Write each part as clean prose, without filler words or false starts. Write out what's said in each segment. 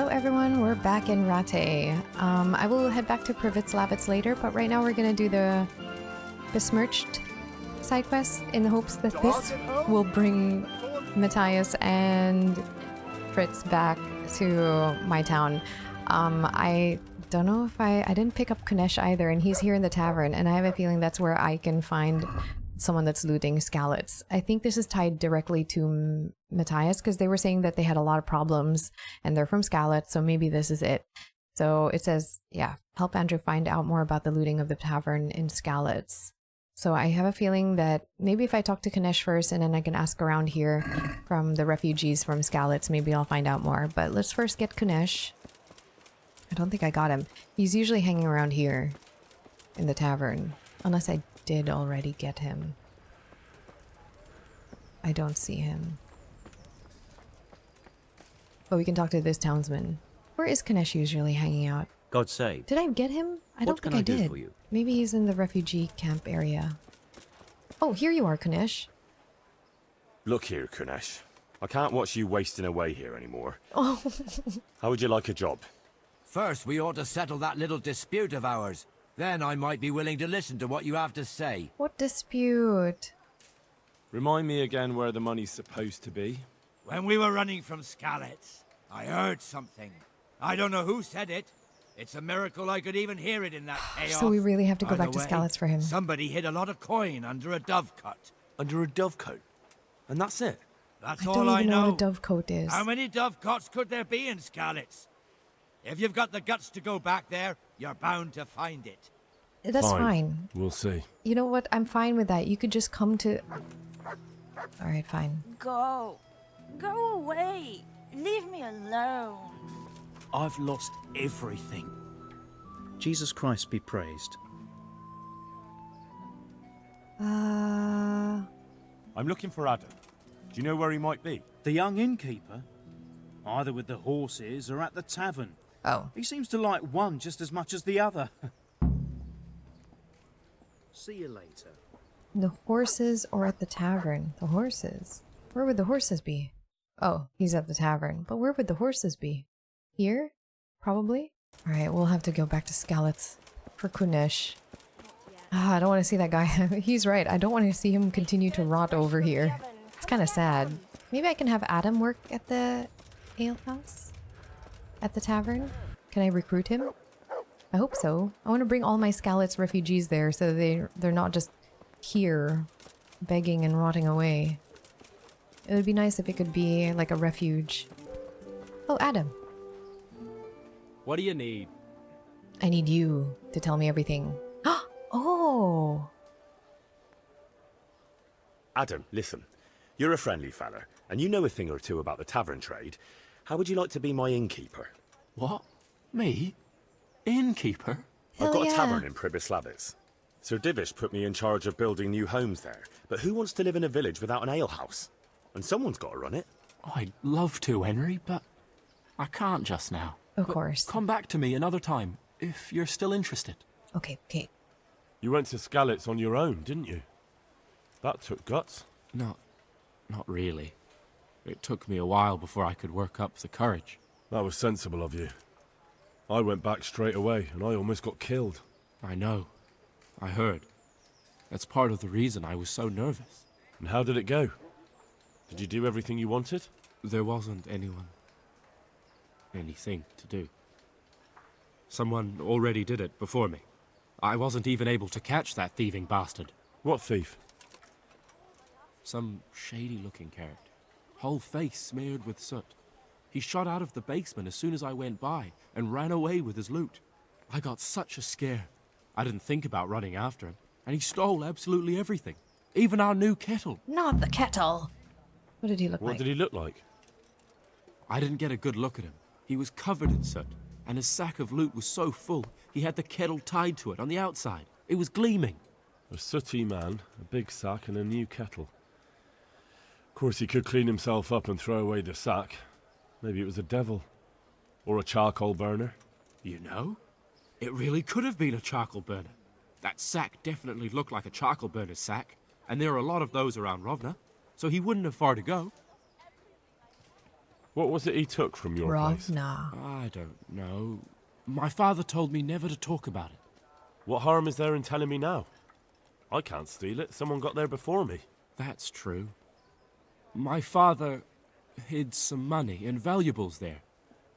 Hello everyone, we're back in Rate. I will head back to Privitslavitz later, but right now we're gonna do the besmirched side quest in the hopes that this will bring Matthias and Fritz back to my town. I don't know if I didn't pick up Kunesh either, and he's here in the tavern, and I have a feeling that's where I can find someone that's looting Skalitz. I think this is tied directly to Matthias because they were saying that they had a lot of problems and they're from Skalitz, so maybe this is it. So it says, yeah, help Andrew find out more about the looting of the tavern in Skalitz. So I have a feeling that maybe if I talk to Kunesh first and then I can ask around here from the refugees from Skalitz, maybe I'll find out more. But let's first get Kunesh. I don't think I got him. He's usually hanging around here in the tavern, unless I did already get him. I don't see him. But we can talk to this townsman. Where is Kunesh usually hanging out? God save. Did I get him? I don't think I did. For you? Maybe he's in the refugee camp area. Oh, here you are, Kunesh. Look here, Kunesh. I can't watch you wasting away here anymore. Oh. How would you like a job? First, we ought to settle that little dispute of ours. Then I might be willing to listen to what you have to say. What dispute? Remind me again where the money's supposed to be. When we were running from Skalitz, I heard something. I don't know who said it. It's a miracle I could even hear it in that chaos. So we really have to go back to By the Skalitz for him. Somebody hid a lot of coin under a dovecote. Under a dovecote? And that's it? That's I all don't I even know know. what a dovecote is. How many dovecotes could there be in Skalitz? If you've got the guts to go back there, you're bound to find it. That's fine. We'll see. You know what? I'm fine with that. You could just come to... Alright, fine. Go. Go away. Leave me alone. I've lost everything. Jesus Christ be praised. I'm looking for Adam. Do you know where he might be? The young innkeeper? Either with the horses or at the tavern. Oh. He seems to like one just as much as the other. See you later. The horses or at the tavern? The horses? Where would the horses be? Oh, he's at the tavern. But where would the horses be? Here? Probably? Alright, we'll have to go back to Skalitz for Kunesh. I don't want to see that guy. He's right. I don't want to see him continue to rot over here. It's kind of sad. Maybe I can have Adam work at the ale house? At the tavern? Can I recruit him? I hope so. I want to bring all my Skalitz refugees there so they're not just here begging and rotting away. It would be nice if it could be like a refuge. Oh, Adam. What do you need? I need you to tell me everything. Oh! Adam, listen. You're a friendly fella, and you know a thing or two about the tavern trade. How would you like to be my innkeeper? What? Me? Innkeeper? Hell I've got yeah. a tavern in Pribyslavitz. Sir Divish put me in charge of building new homes there. But who wants to live in a village without an alehouse? And someone's got to run it. I'd love to, Henry, but I can't just now. Of course. Come back to me another time, if you're still interested. Okay, okay. You went to Skalitz on your own, didn't you? That took guts. Not really. It took me a while before I could work up the courage. That was sensible of you. I went back straight away, and I almost got killed. I know. I heard. That's part of the reason I was so nervous. And how did it go? Did you do everything you wanted? There wasn't anything to do. Someone already did it before me. I wasn't even able to catch that thieving bastard. What thief? Some shady-looking character. Whole face smeared with soot. He shot out of the basement as soon as I went by and ran away with his loot. I got such a scare. I didn't think about running after him, and he stole absolutely everything. Even our new kettle. Not the kettle! What did he look like? What did he look like? I didn't get a good look at him. He was covered in soot, and his sack of loot was so full, he had the kettle tied to it on the outside. It was gleaming. A sooty man, a big sack, and a new kettle. Of course, he could clean himself up and throw away the sack. Maybe it was a devil. Or a charcoal burner. You know? It really could have been a charcoal burner. That sack definitely looked like a charcoal burner's sack, and there are a lot of those around Rovna, so he wouldn't have far to go. What was it he took from your place? Rovna. I don't know. My father told me never to talk about it. What harm is there in telling me now? I can't steal it. Someone got there before me. That's true. My father hid some money and valuables there.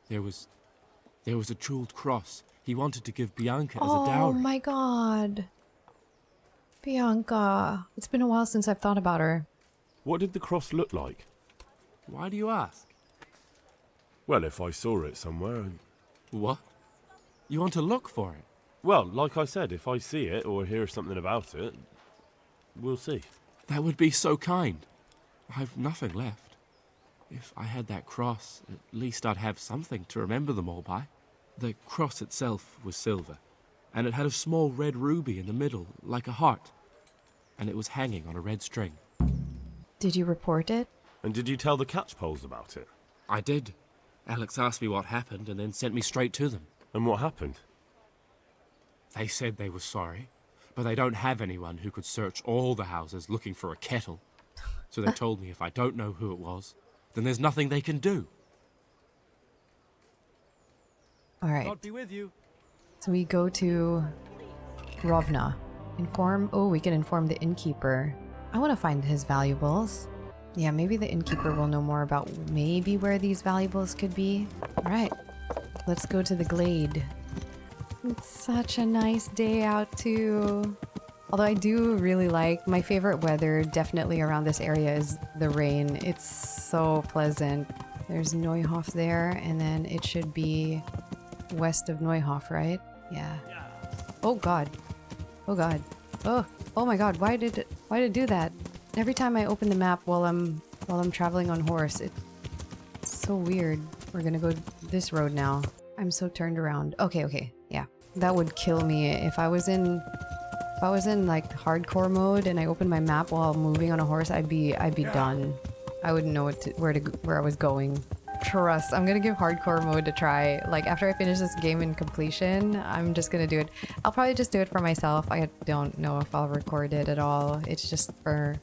There was a jeweled cross he wanted to give Bianca as a dowry. Oh my god. Bianca. It's been a while since I've thought about her. What did the cross look like? Why do you ask? Well, if I saw it somewhere... What? You want to look for it? Well, like I said, if I see it or hear something about it, we'll see. That would be so kind. I've nothing left. If I had that cross, at least I'd have something to remember them all by. The cross itself was silver, and it had a small red ruby in the middle, like a heart, and it was hanging on a red string. Did you report it? And did you tell the catchpoles about it? I did. Alex asked me what happened and then sent me straight to them. And what happened? They said they were sorry, but they don't have anyone who could search all the houses looking for a kettle. So they told me if I don't know who it was, then there's nothing they can do. Alright. God be with you. So we go to Rovna. We can inform the innkeeper. I want to find his valuables. Yeah, maybe the innkeeper will know more about maybe where these valuables could be. Alright, let's go to the glade. It's such a nice day out too. Although I do really like, my favorite weather definitely around this area is the rain. It's so pleasant. There's Neuhof there, and then it should be west of Neuhof, right? Yeah. Oh god. Oh god. Oh my god, why did it do that? Every time I open the map while I'm traveling on horse, it's so weird. We're gonna go this road now. I'm so turned around. Okay, yeah. That would kill me if I was in like hardcore mode and I opened my map while moving on a horse. I'd be done. I wouldn't know where I was going. Trust. I'm gonna give hardcore mode a try. Like after I finish this game in completion, I'm just gonna do it. I'll probably just do it for myself. I don't know if I'll record it at all. It's just for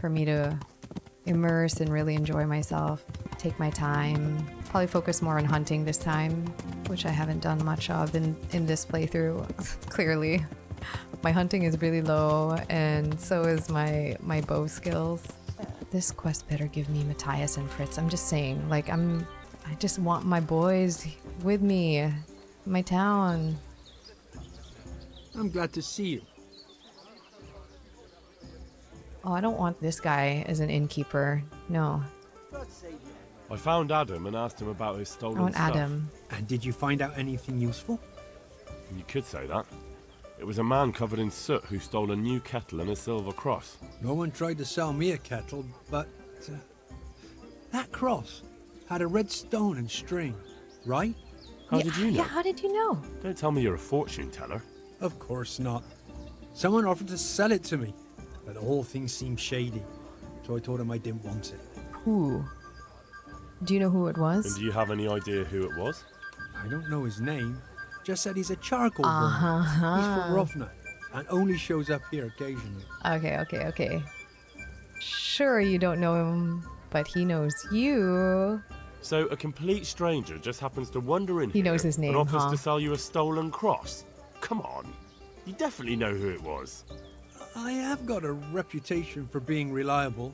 me to immerse and really enjoy myself. Take my time. Probably focus more on hunting this time, which I haven't done much of in this playthrough. Clearly, my hunting is really low, and so is my bow skills. This quest better give me Matthias and Fritz. I'm just saying, like, I just want my boys with me, my town. I'm glad to see you. Oh, I don't want this guy as an innkeeper. No. I found Adam and asked him about his stolen I want stuff. Adam. And did you find out anything useful? You could say that. It was a man covered in soot who stole a new kettle and a silver cross. No one tried to sell me a kettle, but that cross had a red stone and string, right? How did you know? Yeah, how did you know? Don't tell me you're a fortune teller. Of course not. Someone offered to sell it to me, but the whole thing seemed shady, so I told him I didn't want it. Who? Do you know who it was? And do you have any idea who it was? I don't know his name, just said he's a charcoal burner. He's from Rovna, and only shows up here occasionally. Okay. Sure, you don't know him, but he knows you. So a complete stranger just happens to wander in He here knows his name, and offers huh? to sell you a stolen cross? Come on. You definitely know who it was. I have got a reputation for being reliable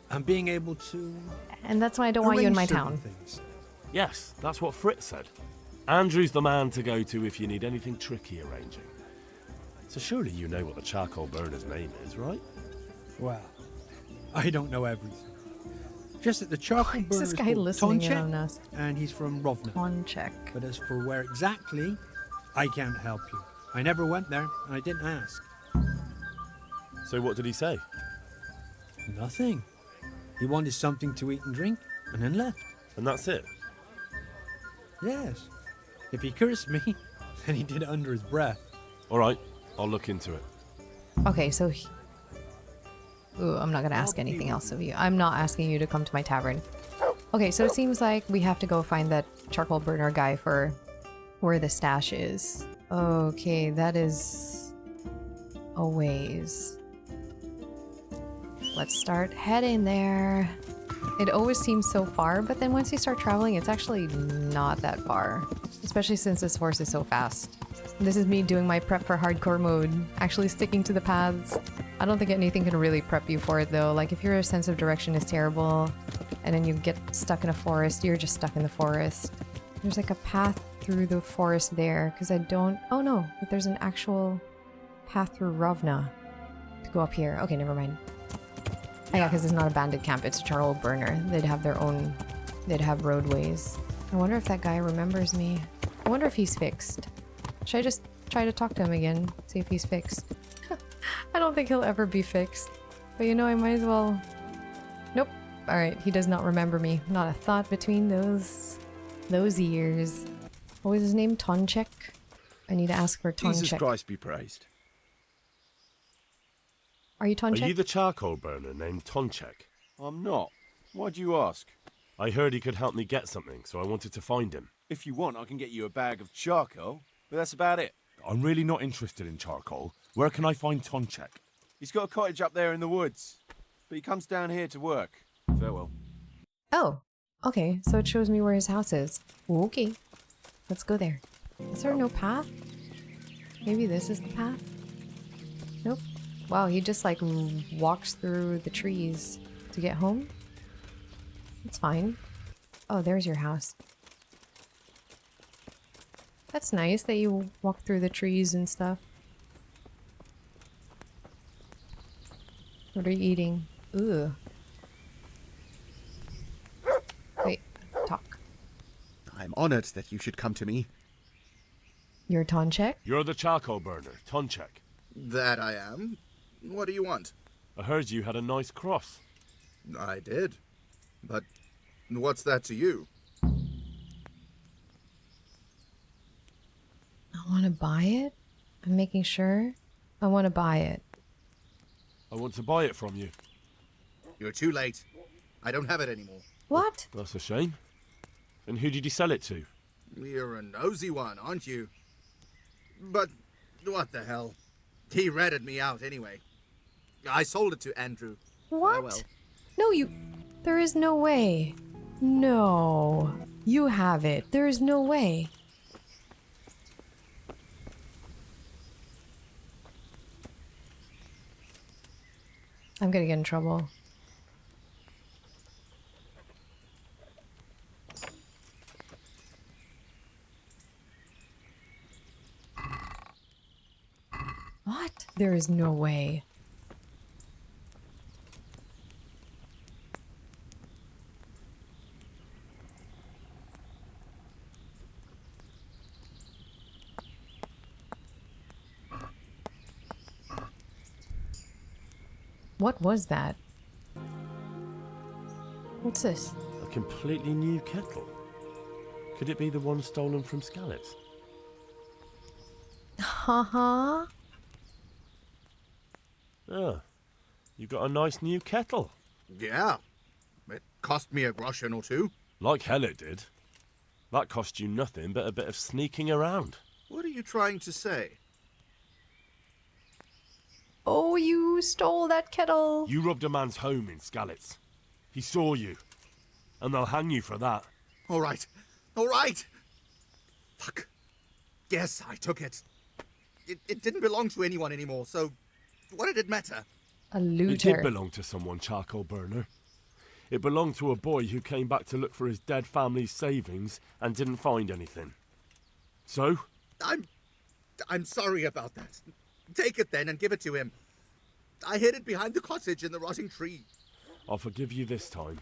and being able to And that's why I don't want you in my arrange certain town. things. Yes, that's what Fritz said. Andrew's the man to go to if you need anything tricky arranging. So surely you know what the charcoal burner's name is, right? Well, I don't know everything. Just that the charcoal Is burner this is guy called listening in Tonchek, on us? and he's from Rovna. On check. But as for where exactly, I can't help you. I never went there, and I didn't ask. So what did he say? Nothing. He wanted something to eat and drink, and then left. And that's it? Yes. If he cursed me, then he did it under his breath. All right, I'll look into it. Okay, so ooh, I'm not gonna ask anything else of you. I'm not asking you to come to my tavern. Okay, so it seems like we have to go find that charcoal burner guy for where the stash is. Okay, that is a ways. Let's start heading there. It always seems so far, but then once you start traveling, it's actually not that far. Especially since this horse is so fast. This is me doing my prep for hardcore mode, actually sticking to the paths. I don't think anything can really prep you for it though. Like if your sense of direction is terrible, and then you get stuck in a forest, you're just stuck in the forest. There's like a path through the forest there, because I don't... Oh no, but there's an actual path through Ravna to go up here. Okay, never mind. Oh yeah, because it's not a bandit camp, it's a charcoal burner. They'd have their own... They'd have roadways. I wonder if that guy remembers me. I wonder if he's fixed. Should I just try to talk to him again? See if he's fixed. I don't think he'll ever be fixed. But you know, I might as well... Nope. Alright, he does not remember me. Not a thought between those ears. What was his name? Tonchek? I need to ask for Tonchek. Jesus Christ be praised. Are you Tonchek? Are you the charcoal burner named Tonchek? I'm not. Why do you ask? I heard he could help me get something, so I wanted to find him. If you want, I can get you a bag of charcoal, but that's about it. I'm really not interested in charcoal. Where can I find Tonchek? He's got a cottage up there in the woods, but he comes down here to work. Farewell. Oh, okay. So it shows me where his house is. Okay. Let's go there. Is there no path? Maybe this is the path? Nope. Wow, he just like walks through the trees to get home? It's fine. Oh, there's your house. That's nice that you walk through the trees and stuff. What are you eating? Ooh. Wait, talk. I'm honored that you should come to me. You're Tonchek? You're the charcoal burner, Tonchek. That I am. What do you want? I heard you had a nice cross. I did. But what's that to you? I want to buy it? I'm making sure. I want to buy it. I want to buy it from you. You're too late. I don't have it anymore. What? That's a shame. And who did you sell it to? You're a nosy one, aren't you? But what the hell? He ratted me out anyway. I sold it to Andrew. What? Farewell. No, you... There is no way. No. You have it. There is no way. I'm gonna get in trouble. What? There is no way. What was that? What's this? A completely new kettle. Could it be the one stolen from Skalitz? Haha. Ah, you got a nice new kettle. Yeah. It cost me a groschen or two. Like hell it did. That cost you nothing but a bit of sneaking around. What are you trying to say? Oh, you stole that kettle. You robbed a man's home in Skalitz. He saw you. And they'll hang you for that. All right. All right. Fuck. Yes, I took it. It didn't belong to anyone anymore, so what did it matter? A looter. It did belong to someone, charcoal burner. It belonged to a boy who came back to look for his dead family's savings and didn't find anything. So? I'm sorry about that. Take it then and give it to him. I hid it behind the cottage in the rotting tree. I'll forgive you this time.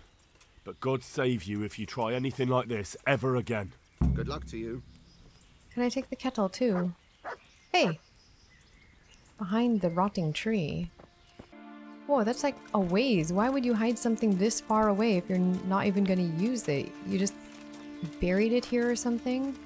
But God save you if you try anything like this ever again. Good luck to you. Can I take the kettle too? Hey! Behind the rotting tree. Whoa, that's like a ways. Why would you hide something this far away if you're not even gonna use it? You just buried it here or something?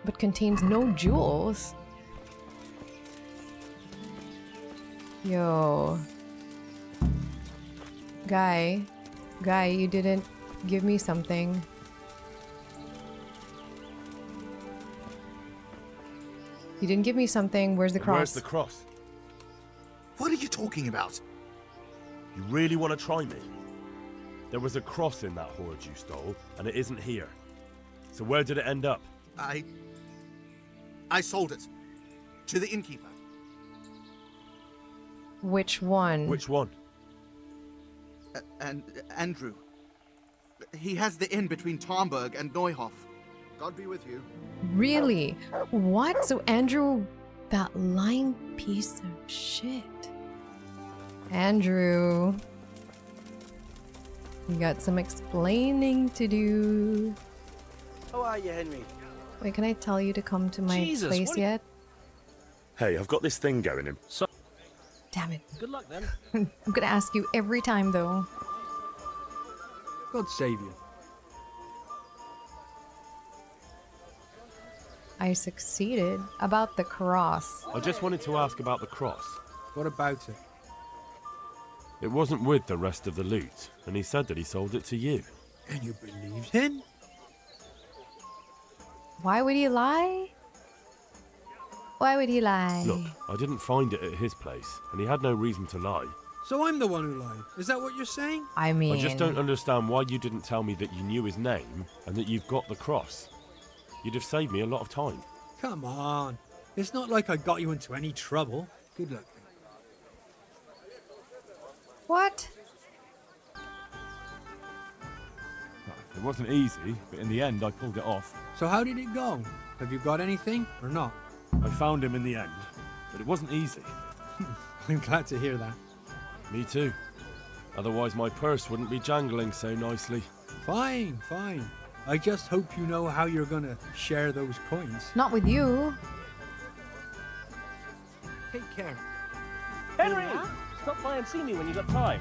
But contains no jewels. Yo. Guy, Guy, you didn't give me something. You didn't give me something. Where's the cross? Where's the cross? What are you talking about? You really want to try me? There was a cross in that hoard you stole, and it isn't here. So where did it end up? I sold it. To the innkeeper. Which one? Which one? And Andrew. He has the inn between Tomberg and Neuhof. God be with you. Really? What? So Andrew, that lying piece of shit. Andrew. You got some explaining to do. How are you, Henry? Wait, can I tell you to come to my Jesus, place what- yet? Hey, I've got this thing going in. So, Damn it. good luck then. I'm gonna ask you every time though. God save you. I succeeded. About the cross. I just wanted to ask about the cross. What about it? It wasn't with the rest of the loot, and he said that he sold it to you. And you believed him? Why would he lie? Why would he lie? Look, I didn't find it at his place, and he had no reason to lie. So I'm the one who lied. Is that what you're saying? I mean... I just don't understand why you didn't tell me that you knew his name and that you've got the cross. You'd have saved me a lot of time. Come on. It's not like I got you into any trouble. Good luck. What? It wasn't easy, but in the end I pulled it off. So how did it go? Have you got anything or not? I found him in the end, but it wasn't easy. I'm glad to hear that. Me too. Otherwise my purse wouldn't be jangling so nicely. Fine, fine. I just hope you know how you're gonna share those coins. Not with you. Take care. Henry! Stop by and see me when you got time.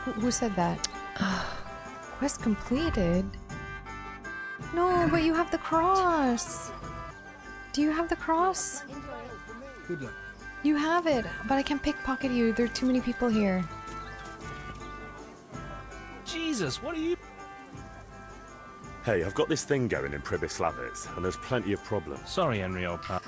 Who said that? Quest completed? No, but you have the cross. Do you have the cross? Good luck. You have it, but I can't pickpocket you. There are too many people here. Jesus, what are you... Hey, I've got this thing going in Pribyslavitz, and there's plenty of problems. Sorry, Henry, old pal.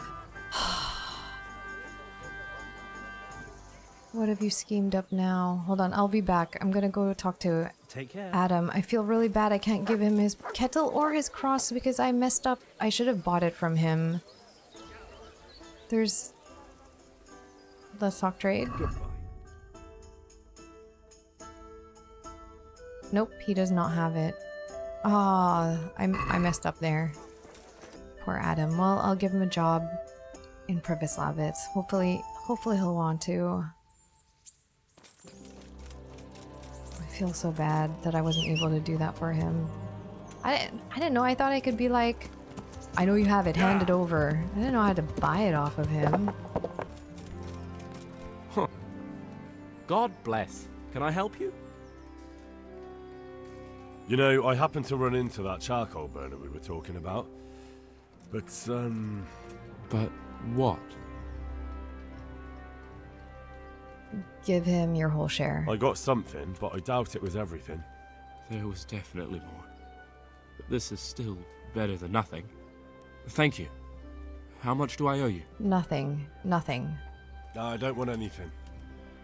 What have you schemed up now? Hold on, I'll be back. I'm gonna go talk to Take care. Adam. I feel really bad I can't give him his kettle or his cross because I messed up. I should have bought it from him. There's... Let's talk trade. Goodbye. Nope, he does not have it. Ah, I messed up there. Poor Adam. Well, I'll give him a job in Pribyslavitz. Hopefully he'll want to. I feel so bad that I wasn't able to do that for him. I didn't know. I thought I could be like, I know you have it, hand it over. I didn't know how to buy it off of him. Huh. God bless. Can I help you? You know, I happened to run into that charcoal burner we were talking about. But, But what? Give him your whole share. I got something, but I doubt it was everything. There was definitely more. But this is still better than nothing. Thank you. How much do I owe you? Nothing. Nothing. No, I don't want anything.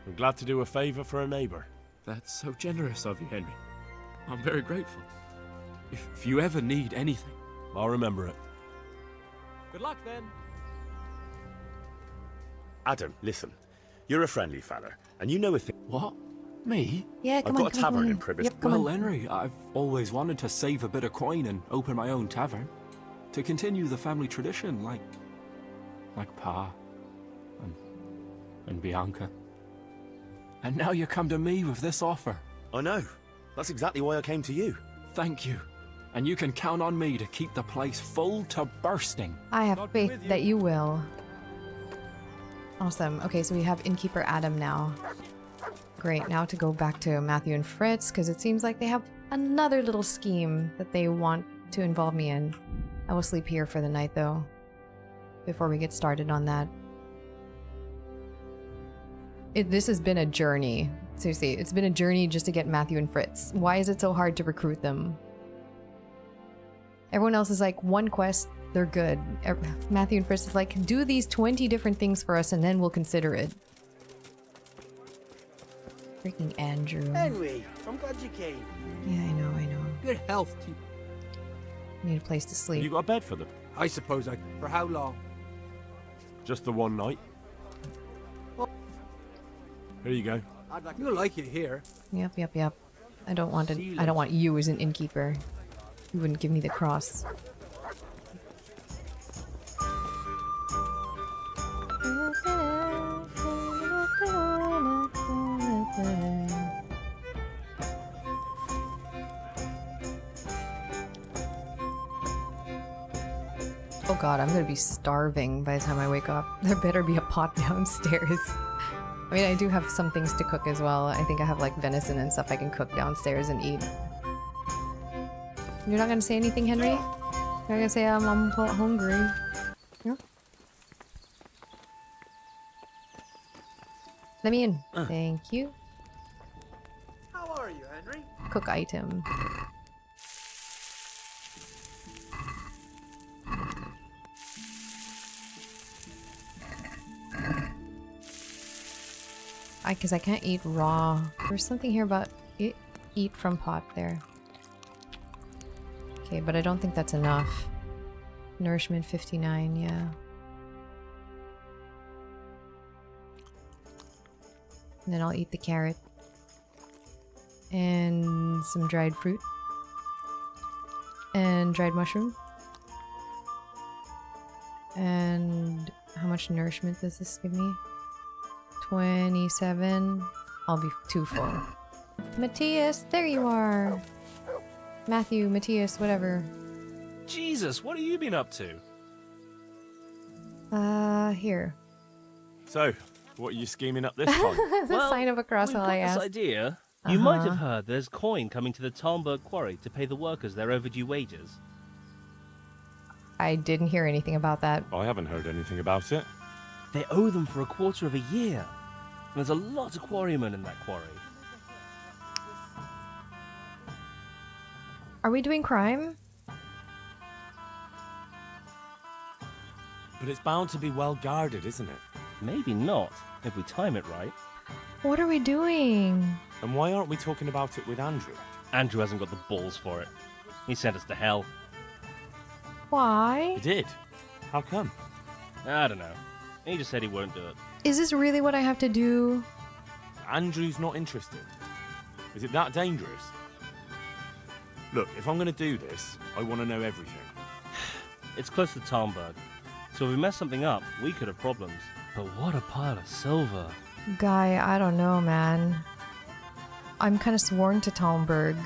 I'm glad to do a favor for a neighbor. That's so generous of you, Henry. I'm very grateful. If you ever need anything... I'll remember it. Good luck, then. Adam, listen. You're a friendly fella, and you know a thing. What? Me? Yeah, come I've on. got a tavern in on. Pribys. Yep, come Well, on. Henry, I've always wanted to save a bit of coin and open my own tavern. To continue the family tradition, like Pa and Bianca. And now you come to me with this offer. I know. That's exactly why I came to you. Thank you. And you can count on me to keep the place full to bursting. I have faith that you will. Awesome. Okay, so we have Innkeeper Adam now. Great, now to go back to Matthew and Fritz, because it seems like they have another little scheme that they want to involve me in. I will sleep here for the night, though, before we get started on that. This has been a journey Seriously, it's been a journey just to get Matthew and Fritz. Why is it so hard to recruit them? Everyone else is like, one quest, they're good. Matthew and Fritz is like, do these 20 different things for us and then we'll consider it. Freaking Andrew. Henry, I'm glad you came. Yeah, I know. Good health to you. Need a place to sleep. You got a bed for them? I suppose I... For how long? Just the one night. Here you go. You'll like it here. Yep. I don't want you as an innkeeper. You wouldn't give me the cross. Oh god, I'm gonna be starving by the time I wake up. There better be a pot downstairs. I mean, I do have some things to cook as well. I think I have like venison and stuff I can cook downstairs and eat. You're not gonna say anything, Henry? You're not gonna say I'm hungry? No? Let me in. Thank you. How are you, Henry? Cook item. Because I can't eat raw. There's something here about eat from pot there. Okay, but I don't think that's enough. Nourishment 59, yeah. And then I'll eat the carrot. And some dried fruit. And dried mushroom. And how much nourishment does this give me? 27. I'll be too full. Matthias, there you are. Matthew, Matthias, whatever. Jesus, what have you been up to? Here. So, what are you scheming up this time? The sign of a cross while I This asked. idea. You might have heard there's coin coming to the Talmberg quarry to pay the workers their overdue wages. I didn't hear anything about that. I haven't heard anything about it. They owe them for a quarter of a year. And there's a lot of quarrymen in that quarry. Are we doing crime? But it's bound to be well guarded, isn't it? Maybe not, if we time it right. What are we doing? And why aren't we talking about it with Andrew? Andrew hasn't got the balls for it. He sent us to hell. Why? He did? How come? I don't know. He just said he won't do it. Is this really what I have to do? Andrew's not interested. Is it that dangerous? Look, if I'm going to do this, I want to know everything. It's close to Talmberg, so if we mess something up, we could have problems. But what a pile of silver. Guy, I don't know, man. I'm kind of sworn to Talmberg.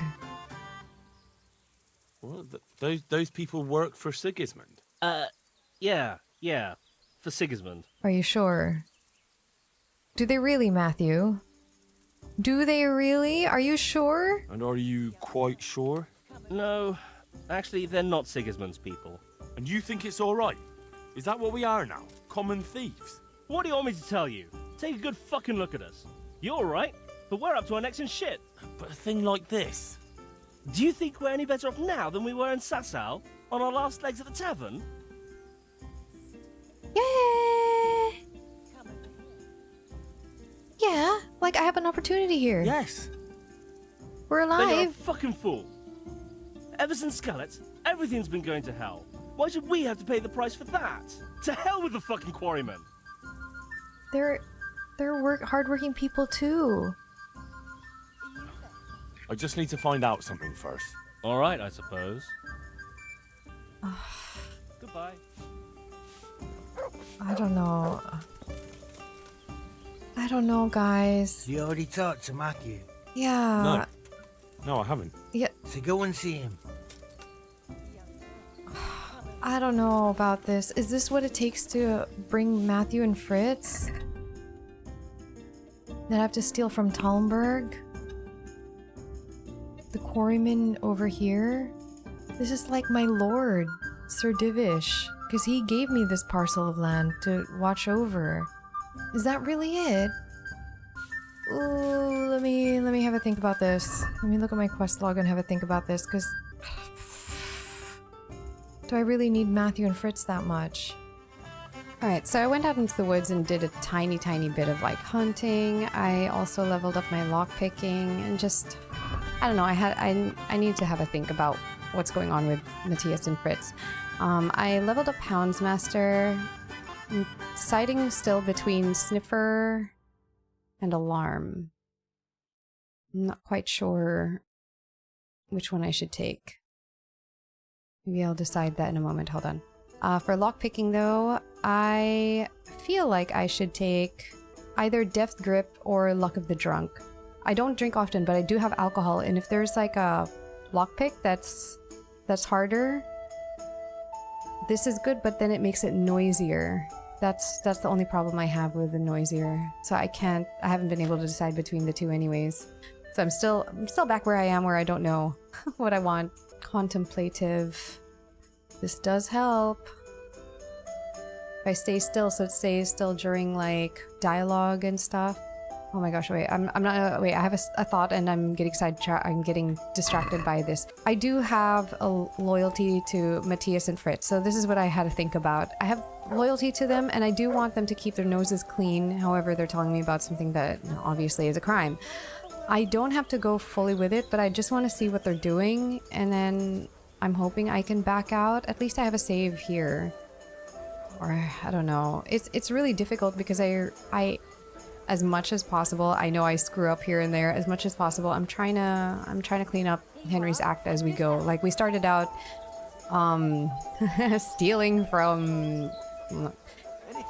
Well, those people work for Sigismund. Yeah. For Sigismund. Are you sure? Do they really, Matthew? Do they really? Are you sure? And are you quite sure? No, actually, they're not Sigismund's people. And you think it's all right? Is that what we are now? Common thieves? What do you want me to tell you? Take a good fucking look at us. You're all right, but we're up to our necks in shit. But a thing like this... Do you think we're any better off now than we were in Sasau, on our last legs at the tavern? Yeah, like I have an opportunity here. Yes. We're Then you're a alive. fucking fool. Ever since Skalitz, everything's been going to hell. Why should we have to pay the price for that? To hell with the fucking quarrymen. They're hardworking people too. I just need to find out something first. All right, I suppose. Goodbye. I don't know. I don't know, guys. You already talked to Matthew? Yeah. No, I haven't. Yeah. So go and see him. I don't know about this. Is this what it takes to bring Matthew and Fritz? That I have to steal from Talmberg? The quarryman over here? This is like my lord, Sir Divish, because he gave me this parcel of land to watch over. Is that really it? Ooh, let me have a think about this. Let me look at my quest log and have a think about this, because do I really need Matthew and Fritz that much? Alright, so I went out into the woods and did a tiny bit of like hunting. I also leveled up my lockpicking and just, I don't know, I need to have a think about what's going on with Matthias and Fritz. I leveled up Houndsmaster. I'm deciding still between Sniffer and Alarm. I'm not quite sure which one I should take. Maybe I'll decide that in a moment. Hold on. For lockpicking though, I feel like I should take either Deft Grip or Luck of the Drunk. I don't drink often, but I do have alcohol, and if there's like a lockpick that's harder, this is good, but then it makes it noisier. That's the only problem I have with the noisier. So I haven't been able to decide between the two anyways. So I'm still back where I am, where I don't know what I want. Contemplative. This does help. If I stay still, so it stays still during like dialogue and stuff. Oh my gosh, wait, I'm not, wait, I have a thought and I'm getting I'm getting distracted by this. I do have a loyalty to Matthias and Fritz, so this is what I had to think about. I have loyalty to them and I do want them to keep their noses clean, however they're telling me about something that obviously is a crime. I don't have to go fully with it, but I just want to see what they're doing, and then I'm hoping I can back out. At least I have a save here. Or, I don't know. It's really difficult because I as much as possible, I know I screw up here and there. As much as possible, I'm trying to clean up Henry's act as we go. Like, we started out stealing from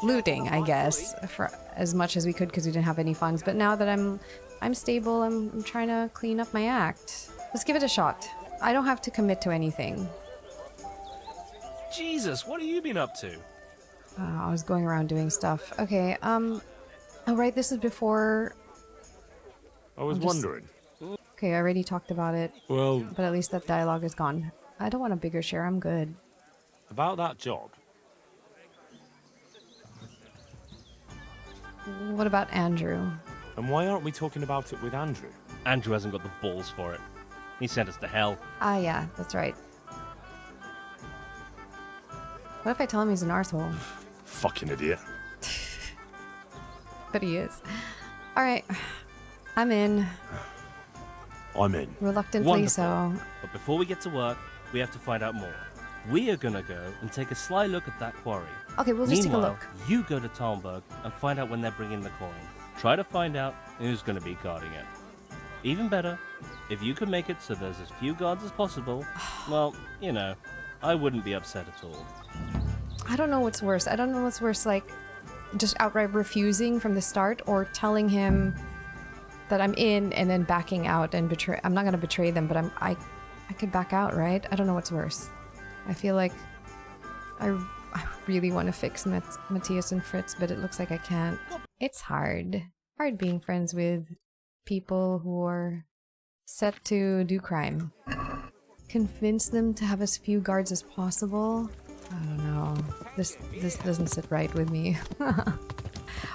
looting, I guess, for as much as we could because we didn't have any funds. But now that I'm stable, I'm trying to clean up my act. Let's give it a shot. I don't have to commit to anything. Jesus, what have you been up to? I was going around doing stuff. Okay, oh right, this is before... I was wondering. Okay, I already talked about it. Well... But at least that dialogue is gone. I don't want a bigger share, I'm good. About that job. What about Andrew? And why aren't we talking about it with Andrew? Andrew hasn't got the balls for it. He sent us to hell. Ah, yeah, that's right. What if I tell him he's an arsehole? Fucking idiot. But he is. Alright. I'm in. I'm in. Reluctantly Wonderful. so. But before we get to work, we have to find out more. We are gonna go and take a sly look at that quarry. Okay, we'll just take a Meanwhile, look. you go to Talmberg and find out when they're bringing the coin. Try to find out who's gonna be guarding it. Even better, if you can make it so there's as few guards as possible, well, you know, I wouldn't be upset at all. I don't know what's worse. I don't know what's worse, like, just outright refusing from the start, or telling him that I'm in and then backing out and betray. I'm not gonna betray them, but I could back out, right? I don't know what's worse. I feel like I really want to fix Matthias and Fritz, but it looks like I can't. It's hard. Hard being friends with people who are set to do crime. Convince them to have as few guards as possible. I don't know. This doesn't sit right with me.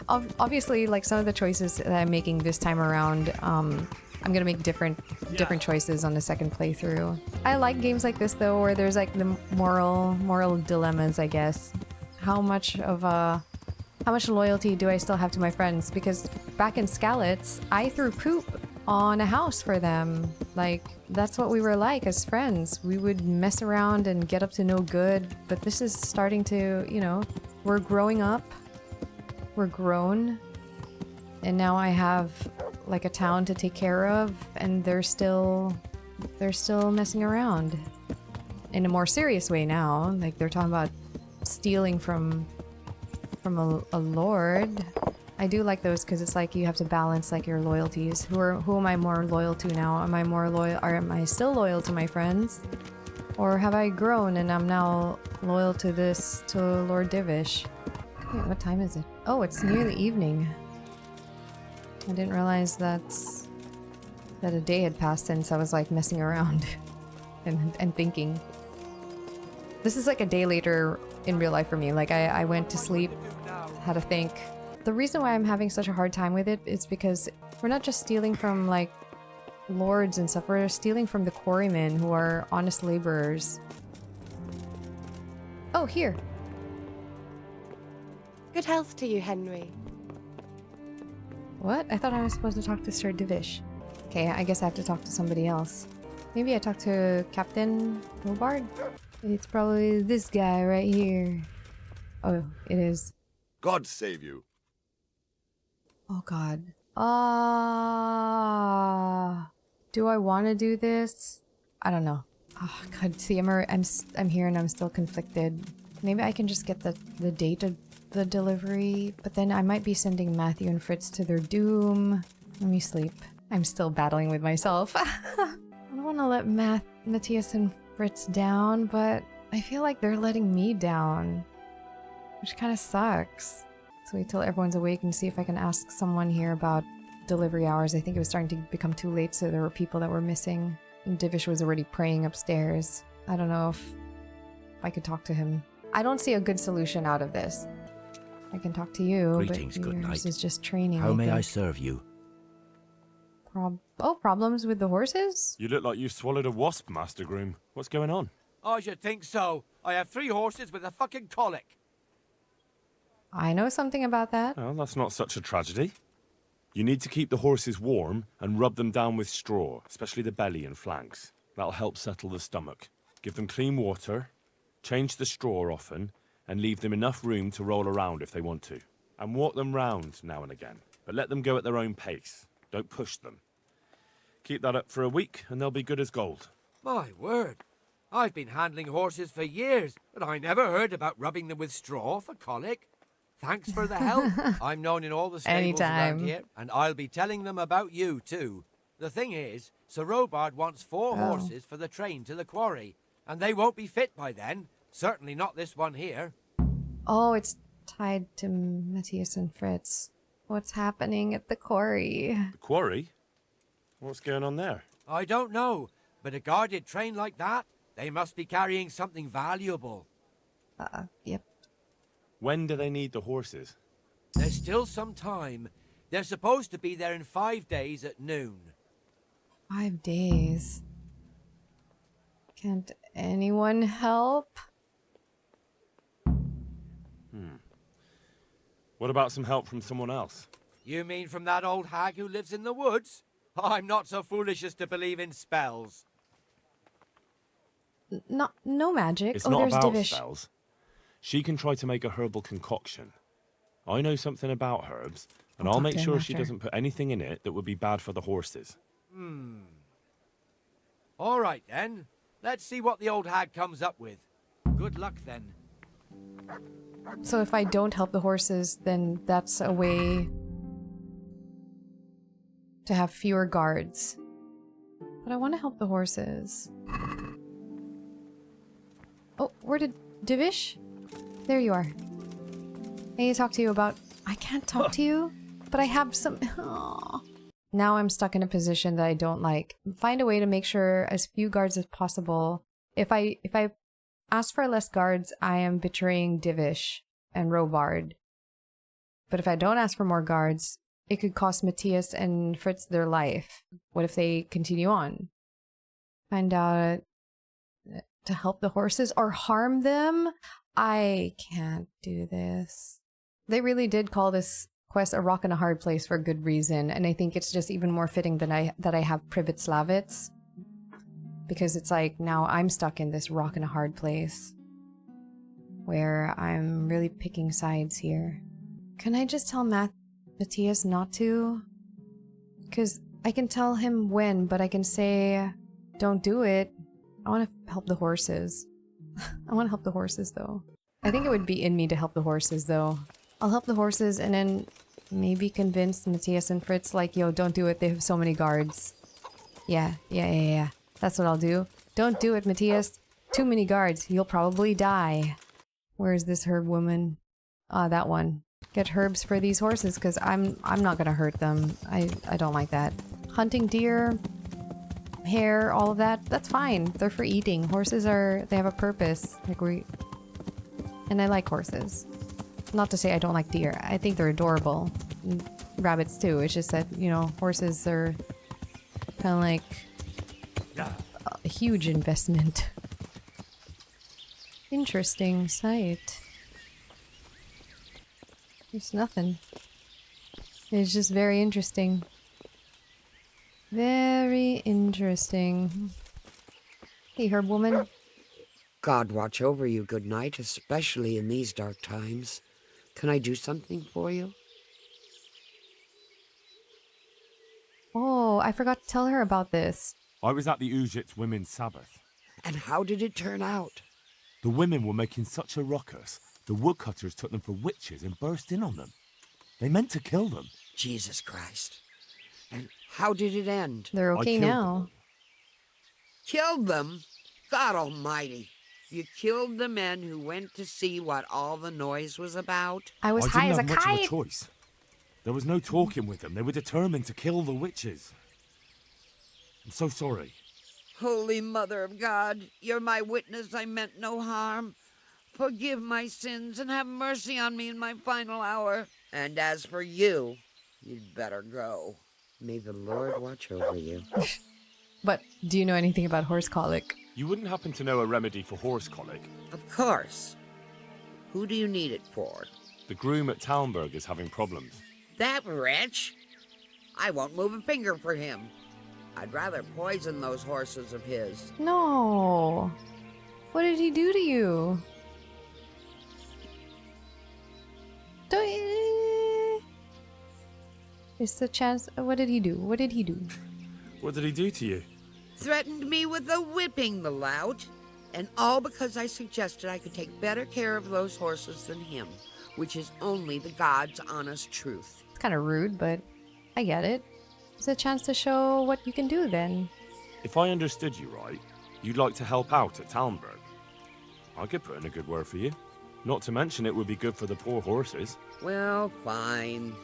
Obviously, like, some of the choices that I'm making this time around, I'm gonna make different choices on the second playthrough. I like games like this though, where there's like the moral dilemmas, I guess. How much loyalty do I still have to my friends? Because back in Skalitz, I threw poop on a house for them. Like, that's what we were like as friends. We would mess around and get up to no good, but this is starting to, you know, we're growing up. We're grown. And now I have like a town to take care of, and they're still messing around. In a more serious way now. Like, they're talking about stealing from a lord. I do like those because it's like you have to balance like your loyalties. Who am I more loyal to now? Am I more loyal, or am I still loyal to my friends? Or have I grown and I'm now loyal to Lord Divish? Wait, what time is it? Oh, it's nearly evening. I didn't realize that a day had passed since I was like messing around and thinking. This is like a day later in real life for me. Like, I went to sleep, had to think. the reason why I'm having such a hard time with it is because we're not just stealing from, like, lords and stuff. We're stealing from the quarrymen who are honest laborers. Oh, here. Good health to you, Henry. What? I thought I was supposed to talk to Sir Divish. Okay, I guess I have to talk to somebody else. Maybe I talk to Captain Robard? It's probably this guy right here. Oh, it is. God save you. Oh god. Do I want to do this? I don't know. Oh god, see, I'm here and I'm still conflicted. Maybe I can just get the date of the delivery, but then I might be sending Matthew and Fritz to their doom. Let me sleep. I'm still battling with myself. I don't want to let Matthias and Fritz down, but I feel like they're letting me down, which kind of sucks. So wait till everyone's awake and see if I can ask someone here about delivery hours. I think it was starting to become too late, so there were people that were missing. And Divish was already praying upstairs. I don't know if I could talk to him. I don't see a good solution out of this. I can talk to you, Greetings, but good yours night. is just training. How may I think. serve you? Problems with the horses? You look like you swallowed a wasp, Master Groom. What's going on? I should think so. I have 3 horses with a fucking colic. I know something about that. Well, that's not such a tragedy. You need to keep the horses warm and rub them down with straw, especially the belly and flanks. That'll help settle the stomach. Give them clean water, change the straw often, and leave them enough room to roll around if they want to. And walk them round now and again, but let them go at their own pace. Don't push them. Keep that up for a week and they'll be good as gold. My word. I've been handling horses for years, but I never heard about rubbing them with straw for colic. Thanks for the help. I'm known in all the stables around here, and I'll be telling them about you too. The thing is, Sir Robard wants 4 horses for the train to the quarry, and they won't be fit by then. Certainly not this one here. Oh, it's tied to Matthias and Fritz. What's happening at the quarry? The quarry? What's going on there? I don't know, but a guarded train like that, they must be carrying something valuable. Yep. When do they need the horses? There's still some time. They're supposed to be there in 5 days at noon. 5 days. Can't anyone help? What about some help from someone else? You mean from that old hag who lives in the woods? I'm not so foolish as to believe in spells. No magic. It's oh, not there's about Divish. spells. She can try to make a herbal concoction. I know something about herbs, and I'll talk make to him sure she after. doesn't put anything in it that would be bad for the horses. All right, then. Let's see what the old hag comes up with. Good luck, then. So if I don't help the horses, then that's a way to have fewer guards. But I want to help the horses. Oh, where did Divish? There you are. I need to talk to you about... I can't talk to you, but I have some... Aww. Now I'm stuck in a position that I don't like. Find a way to make sure as few guards as possible. If I ask for less guards, I am betraying Divish and Robard. But if I don't ask for more guards, it could cost Matthias and Fritz their life. What if they continue on? Find out to help the horses or harm them? I can't do this. They really did call this quest a rock and a hard place for a good reason, and I think it's just even more fitting than that I have Privet Slavitz. Because it's like, now I'm stuck in this rock and a hard place. Where I'm really picking sides here. Can I just tell Matthias not to? Because I can tell him when, but I can say, don't do it. I want to help the horses. I want to help the horses, though. I think it would be in me to help the horses, though. I'll help the horses and then maybe convince Matthias and Fritz, like, yo, don't do it. They have so many guards. Yeah. That's what I'll do. Don't do it, Matthias. Too many guards. You'll probably die. Where is this herb woman? Ah, that one. Get herbs for these horses, because I'm not gonna hurt them. I don't like that. Hunting deer, hare, all of that, that's fine. They're for eating. Horses they have a purpose. And I like horses. Not to say I don't like deer. I think they're adorable. And rabbits too. It's just that, you know, horses are kind of like a huge investment. Interesting sight. There's nothing. It's just very interesting. Very interesting. Hey, herb woman. God watch over you, good night, especially in these dark times. Can I do something for you? Oh, I forgot to tell her about this. I was at the Ujit's Women's Sabbath. And how did it turn out? The women were making such a ruckus, the woodcutters took them for witches and burst in on them. They meant to kill them. Jesus Christ. And how did it end? They're okay now. Killed them? God almighty. You killed the men who went to see what all the noise was about? I was high as a kite. I didn't have much of a choice. There was no talking with them. They were determined to kill the witches. I'm so sorry. Holy Mother of God, you're my witness I meant no harm. Forgive my sins and have mercy on me in my final hour. And as for you, you'd better go. May the Lord watch over you. But do you know anything about horse colic? You wouldn't happen to know a remedy for horse colic? Of course. Who do you need it for? The groom at Talmberg is having problems. That wretch? I won't move a finger for him. I'd rather poison those horses of his. No. What did he do to you? It's the chance. What did he do? What did he do? What did he do to you? Threatened me with a whipping, the lout. And all because I suggested I could take better care of those horses than him, which is only the God's honest truth. It's kind of rude, but I get it. It's a chance to show what you can do then. If I understood you right, you'd like to help out at Talmberg. I could put in a good word for you. Not to mention it would be good for the poor horses. Well, fine.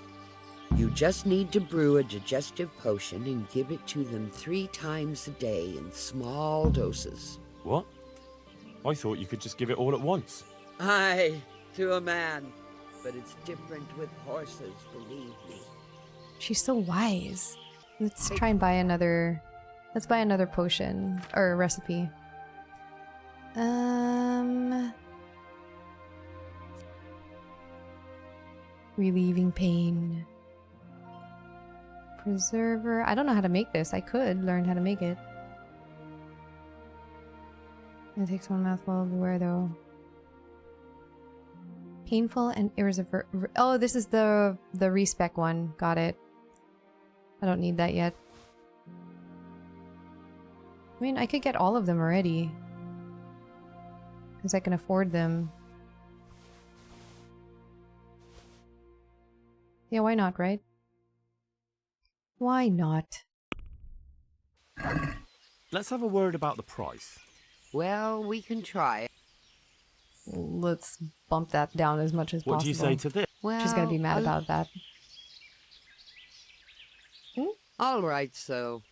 You just need to brew a digestive potion and give it to them 3 times a day in small doses. What? I thought you could just give it all at once. Aye, to a man. But it's different with horses, believe me. She's so wise. Let's try and buy another... Let's buy another potion. Or recipe. Relieving pain. Preserver. I don't know how to make this. I could learn how to make it. It takes 1 mouthful everywhere though. Painful and irreversible. Oh, this is the respec one. Got it. I don't need that yet. I mean, I could get all of them already. Because I can afford them. Yeah, why not, right? Why not? Let's have a word about the price. Well, we can try. Let's bump that down as much as possible. What do you say to this? Well, she's gonna be mad about that. All right, so.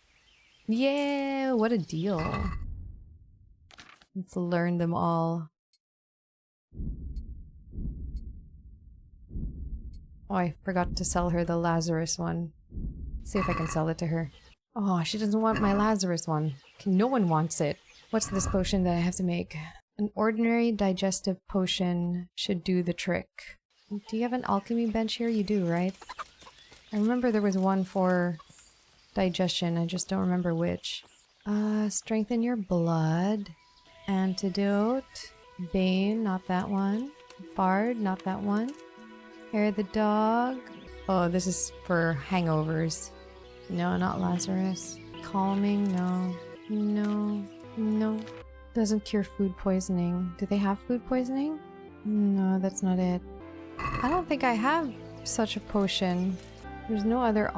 Yeah, what a deal. Let's learn them all. Oh, I forgot to sell her the Lazarus one. Let's see if I can sell it to her. Oh, she doesn't want my Lazarus one. No one wants it. What's this potion that I have to make? An ordinary digestive potion should do the trick. Do you have an alchemy bench here? You do, right? I remember there was one for digestion. I just don't remember which. Strengthen your blood. Antidote. Bane, not that one. Bard, not that one. Hair of the dog. Oh, this is for hangovers. No, not Lazarus. Calming, no. No. No. Doesn't cure food poisoning. Do they have food poisoning? No, that's not it. I don't think I have such a potion. There's no other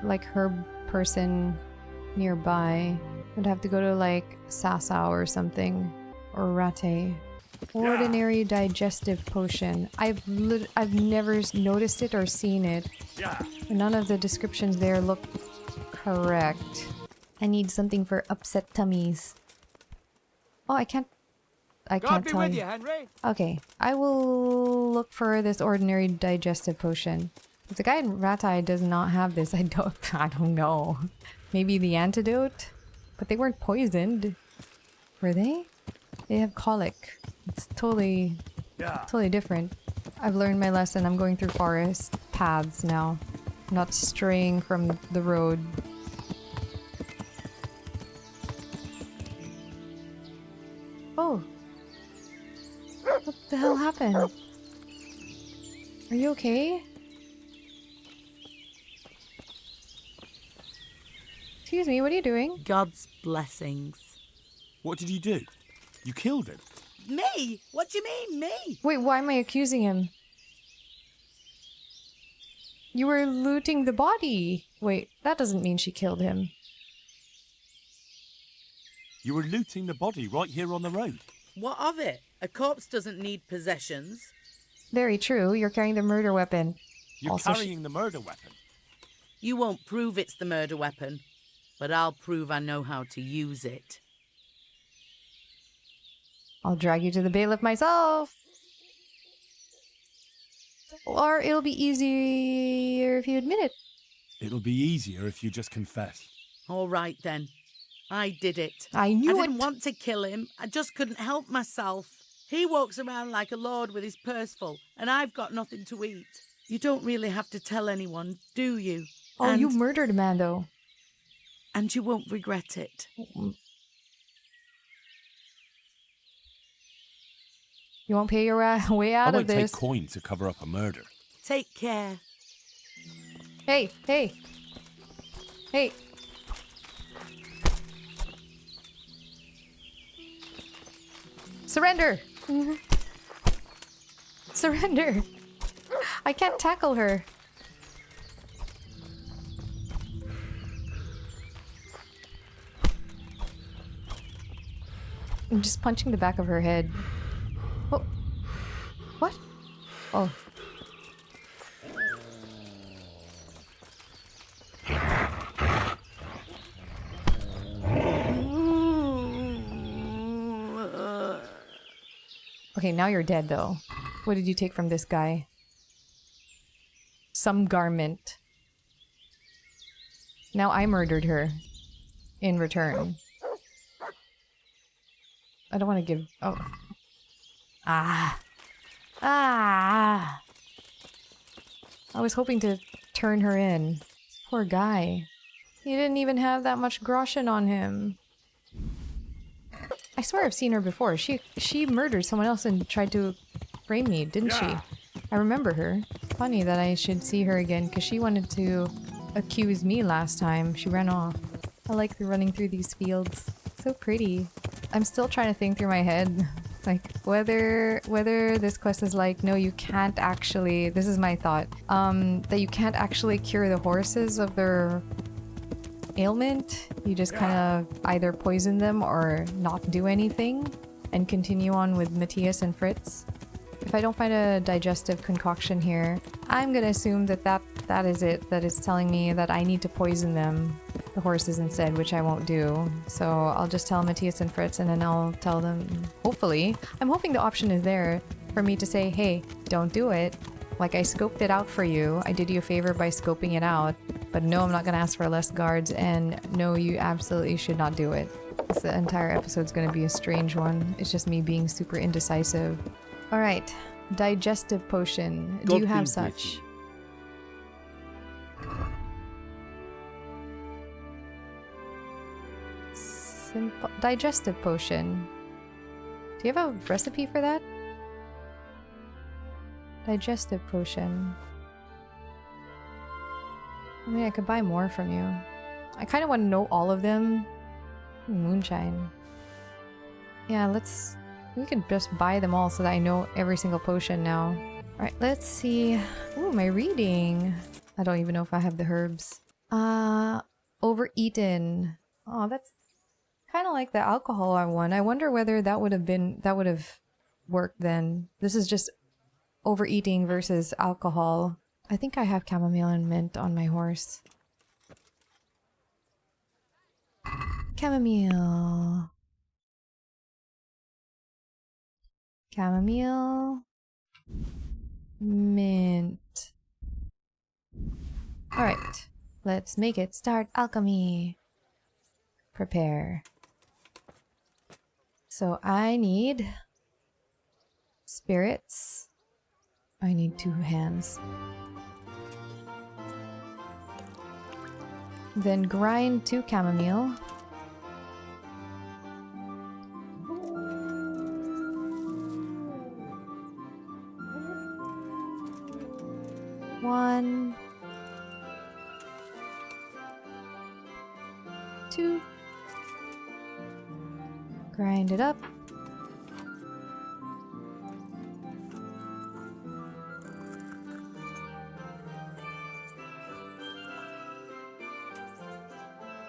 like herb person nearby. I'd have to go to like Sasau or something. Or Rate. Ordinary digestive potion. I've never noticed it or seen it. None of the descriptions there look correct. I need something for upset tummies. Oh, I can't... I can't tell with you. you, Henry. Okay, I will look for this ordinary digestive potion. If the guy in Ratai does not have this, I don't know. Maybe the antidote? But they weren't poisoned. Were they? They have colic. It's totally different. I've learned my lesson. I'm going through forest paths now. Not straying from the road. Oh. What the hell happened? Are you okay? Excuse me, what are you doing? God's blessings. What did you do? You killed him? Me? What do you mean, me? Wait, why am I accusing him? You were looting the body. Wait, that doesn't mean she killed him. You were looting the body right here on the road. What of it? A corpse doesn't need possessions. Very true. You're carrying the murder weapon. You're Also, carrying the murder weapon. You won't prove it's the murder weapon, but I'll prove I know how to use it. I'll drag you to the bailiff myself. Or it'll be easier if you admit it. It'll be easier if you just confess. All right then. I did it. I knew I didn't want to kill him. I just couldn't help myself. He walks around like a lord with his purse full, and I've got nothing to eat. You don't really have to tell anyone, do you? Oh, you murdered a man, though. And you won't regret it. You won't pay your way out I of won't this. take coin to cover up a murder. Take care. Hey, hey. Hey. Surrender! Surrender! I can't tackle her. I'm just punching the back of her head. Oh. What? Oh. Okay, now you're dead, though. What did you take from this guy? Some garment. Now I murdered her. In return. I don't want to give... Oh. Ah. Ah. I was hoping to turn her in. Poor guy. He didn't even have that much groschen on him. I swear I've seen her before. She murdered someone else and tried to frame me, didn't she? I remember her. Funny that I should see her again, because she wanted to accuse me last time. She ran off. I like running through these fields. So pretty. I'm still trying to think through my head, like whether this quest is like, no, you can't actually. This is my thought. That you can't actually cure the horses of their ailment. You just kind of either poison them or not do anything and continue on with Matthias and Fritz. If I don't find a digestive concoction here, I'm gonna assume that is it. That is telling me that I need to poison them, the horses instead, which I won't do. So I'll just tell Matthias and Fritz, and then I'll tell them, hopefully. I'm hoping the option is there for me to say, hey, don't do it. Like, I scoped it out for you. I did you a favor by scoping it out. But no, I'm not going to ask for less guards, and no, you absolutely should not do it. This entire episode's going to be a strange one. It's just me being super indecisive. Alright, digestive potion. Do you have such? Simple. Digestive potion. Do you have a recipe for that? Digestive potion. I mean, I could buy more from you. I kind of want to know all of them. Moonshine. Yeah, we can just buy them all so that I know every single potion now. Alright, let's see. Ooh, my reading. I don't even know if I have the herbs. Overeaten. Oh, that's kind of like the alcohol one. I wonder whether that would have worked then. This is just overeating versus alcohol. I think I have chamomile and mint on my horse. Chamomile. Chamomile. Mint. Alright. Let's make it. Start alchemy. Prepare. So I need spirits. I need 2 hands. Then grind 2 chamomile. One, 2. Grind it up.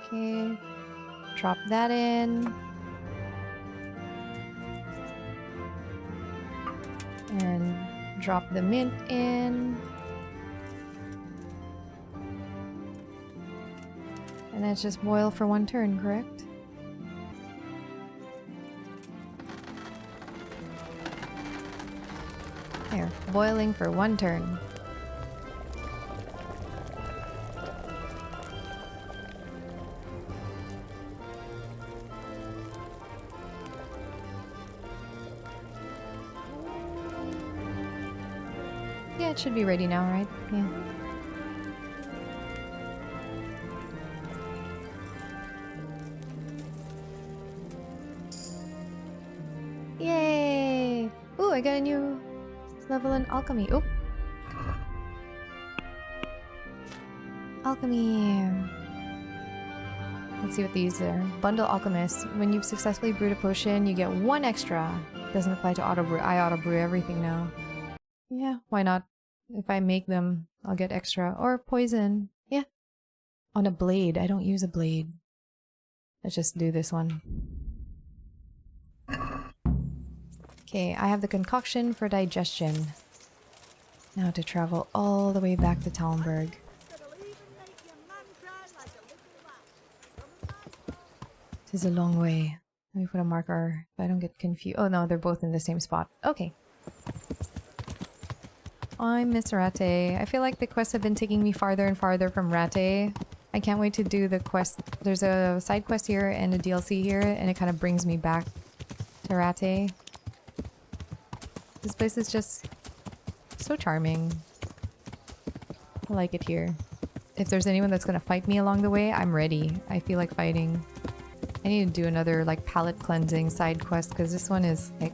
Okay, drop that in. And drop the mint in. And that's just boil for 1 turn, correct? There, boiling for 1 turn. Yeah, it should be ready now, right? Yeah. Yay! Ooh, I got a new level in alchemy. Oh. Alchemy. Let's see what these are. Bundle Alchemist. When you've successfully brewed a potion, you get 1 extra. Doesn't apply to auto brew. I auto brew everything now. Yeah, why not? If I make them, I'll get extra. Or poison. Yeah. On a blade. I don't use a blade. Let's just do this one. Okay, I have the concoction for digestion. Now to travel all the way back to Talmberg. It is a long way. Let me put a marker if I don't get confused. Oh no, they're both in the same spot. Okay. I miss Rate. I feel like the quests have been taking me farther and farther from Rate. I can't wait to do the quest. There's a side quest here and a DLC here, and it kind of brings me back to Rate. This place is just so charming. I like it here. If there's anyone that's gonna fight me along the way, I'm ready. I feel like fighting. I need to do another like palate cleansing side quest because this one is like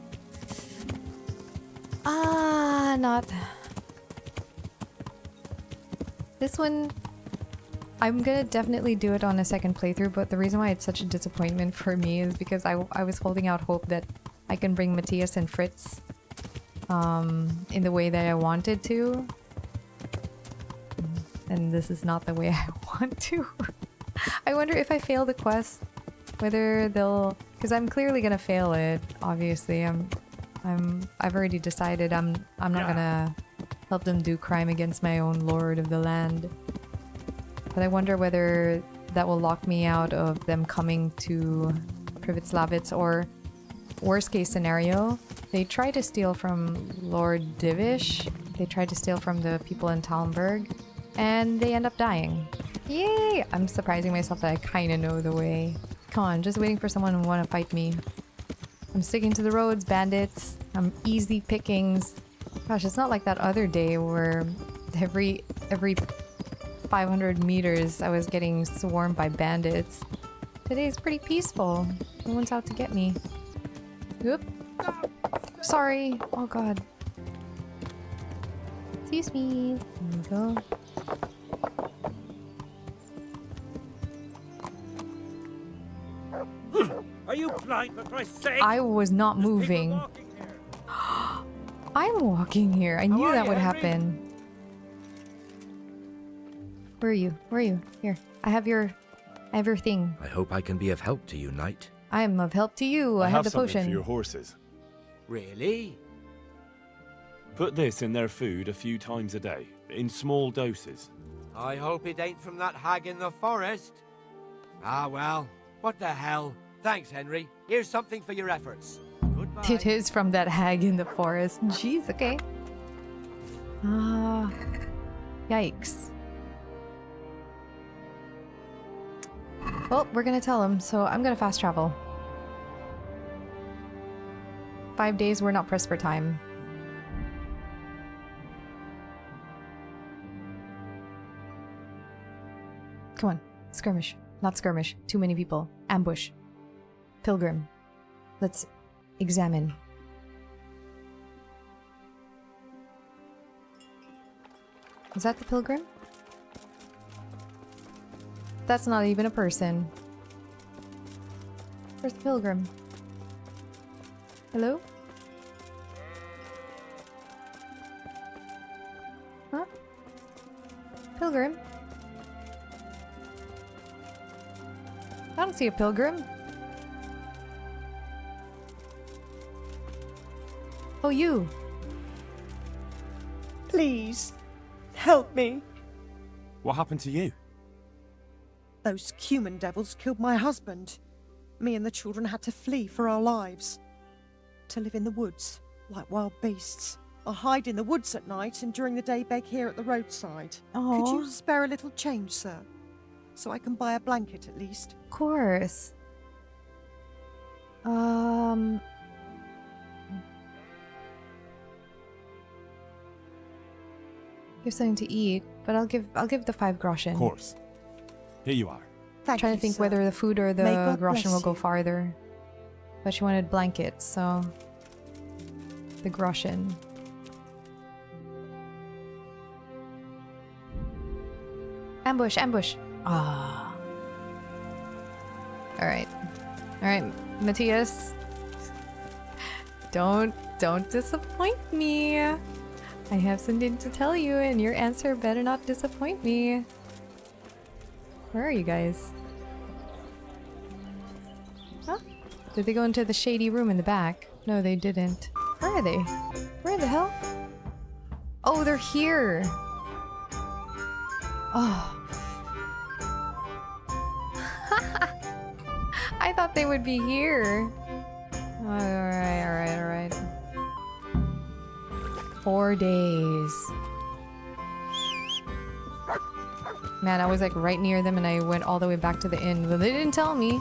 not this one. I'm gonna definitely do it on a second playthrough, but the reason why it's such a disappointment for me is because I was holding out hope that I can bring Matthias and Fritz in the way that I wanted to. And this is not the way I want to. I wonder if I fail the quest, whether they'll... Because I'm clearly gonna fail it, obviously. I've already decided I'm not gonna help them do crime against my own lord of the land. But I wonder whether that will lock me out of them coming to Privitslavitz, or worst case scenario, they try to steal from Lord Divish. They try to steal from the people in Talmberg, and they end up dying. Yay! I'm surprising myself that I kind of know the way. Come on, just waiting for someone to want to fight me. I'm sticking to the roads, bandits. I'm easy pickings. Gosh, it's not like that other day where every 500 meters I was getting swarmed by bandits. Today is pretty peaceful. No one's out to get me. Oop. Sorry. Oh god. Excuse me. There we go. Are you blind, for Christ's sake? I was not moving. I'm walking here. I knew that would happen. Where are you? Where are you? Here. I have your thing. I hope I can be of help to you, knight. I am of help to you. I have the potion. For your horses. Really? Put this in their food a few times a day, in small doses. I hope it ain't from that hag in the forest. Ah well, what the hell. Thanks, Henry. Here's something for your efforts. Goodbye. It is from that hag in the forest. Jeez, okay. Yikes. Well, we're gonna tell him, so I'm gonna fast travel. 5 days, we're not pressed for time. Come on, skirmish. Not skirmish. Too many people. Ambush. Pilgrim. Let's examine. Is that the pilgrim? That's not even a person. Where's the pilgrim? Hello? Huh? Pilgrim? I don't see a pilgrim. Oh, you. Please, help me. What happened to you? Those cumin devils killed my husband. Me and the children had to flee for our lives. To live in the woods, like wild beasts. I hide in the woods at night and during the day beg here at the roadside. Could you spare a little change, sir? So I can buy a blanket at least. Of course. Give something to eat, but I'll give the 5 groschen. Of course. Here you are. I'm trying to think whether the food or the groschen will go farther. But she wanted blankets, so the groschen. Ambush, ambush. Ah. Alright. Alright, Matthias. Don't disappoint me. I have something to tell you and your answer better not disappoint me. Where are you guys? Huh? Did they go into the shady room in the back? No, they didn't. Where are they? Where the hell? Oh, they're here. Oh. I thought they would be here. Alright, alright, alright. 4 days. Man, I was like right near them and I went all the way back to the inn. But they didn't tell me.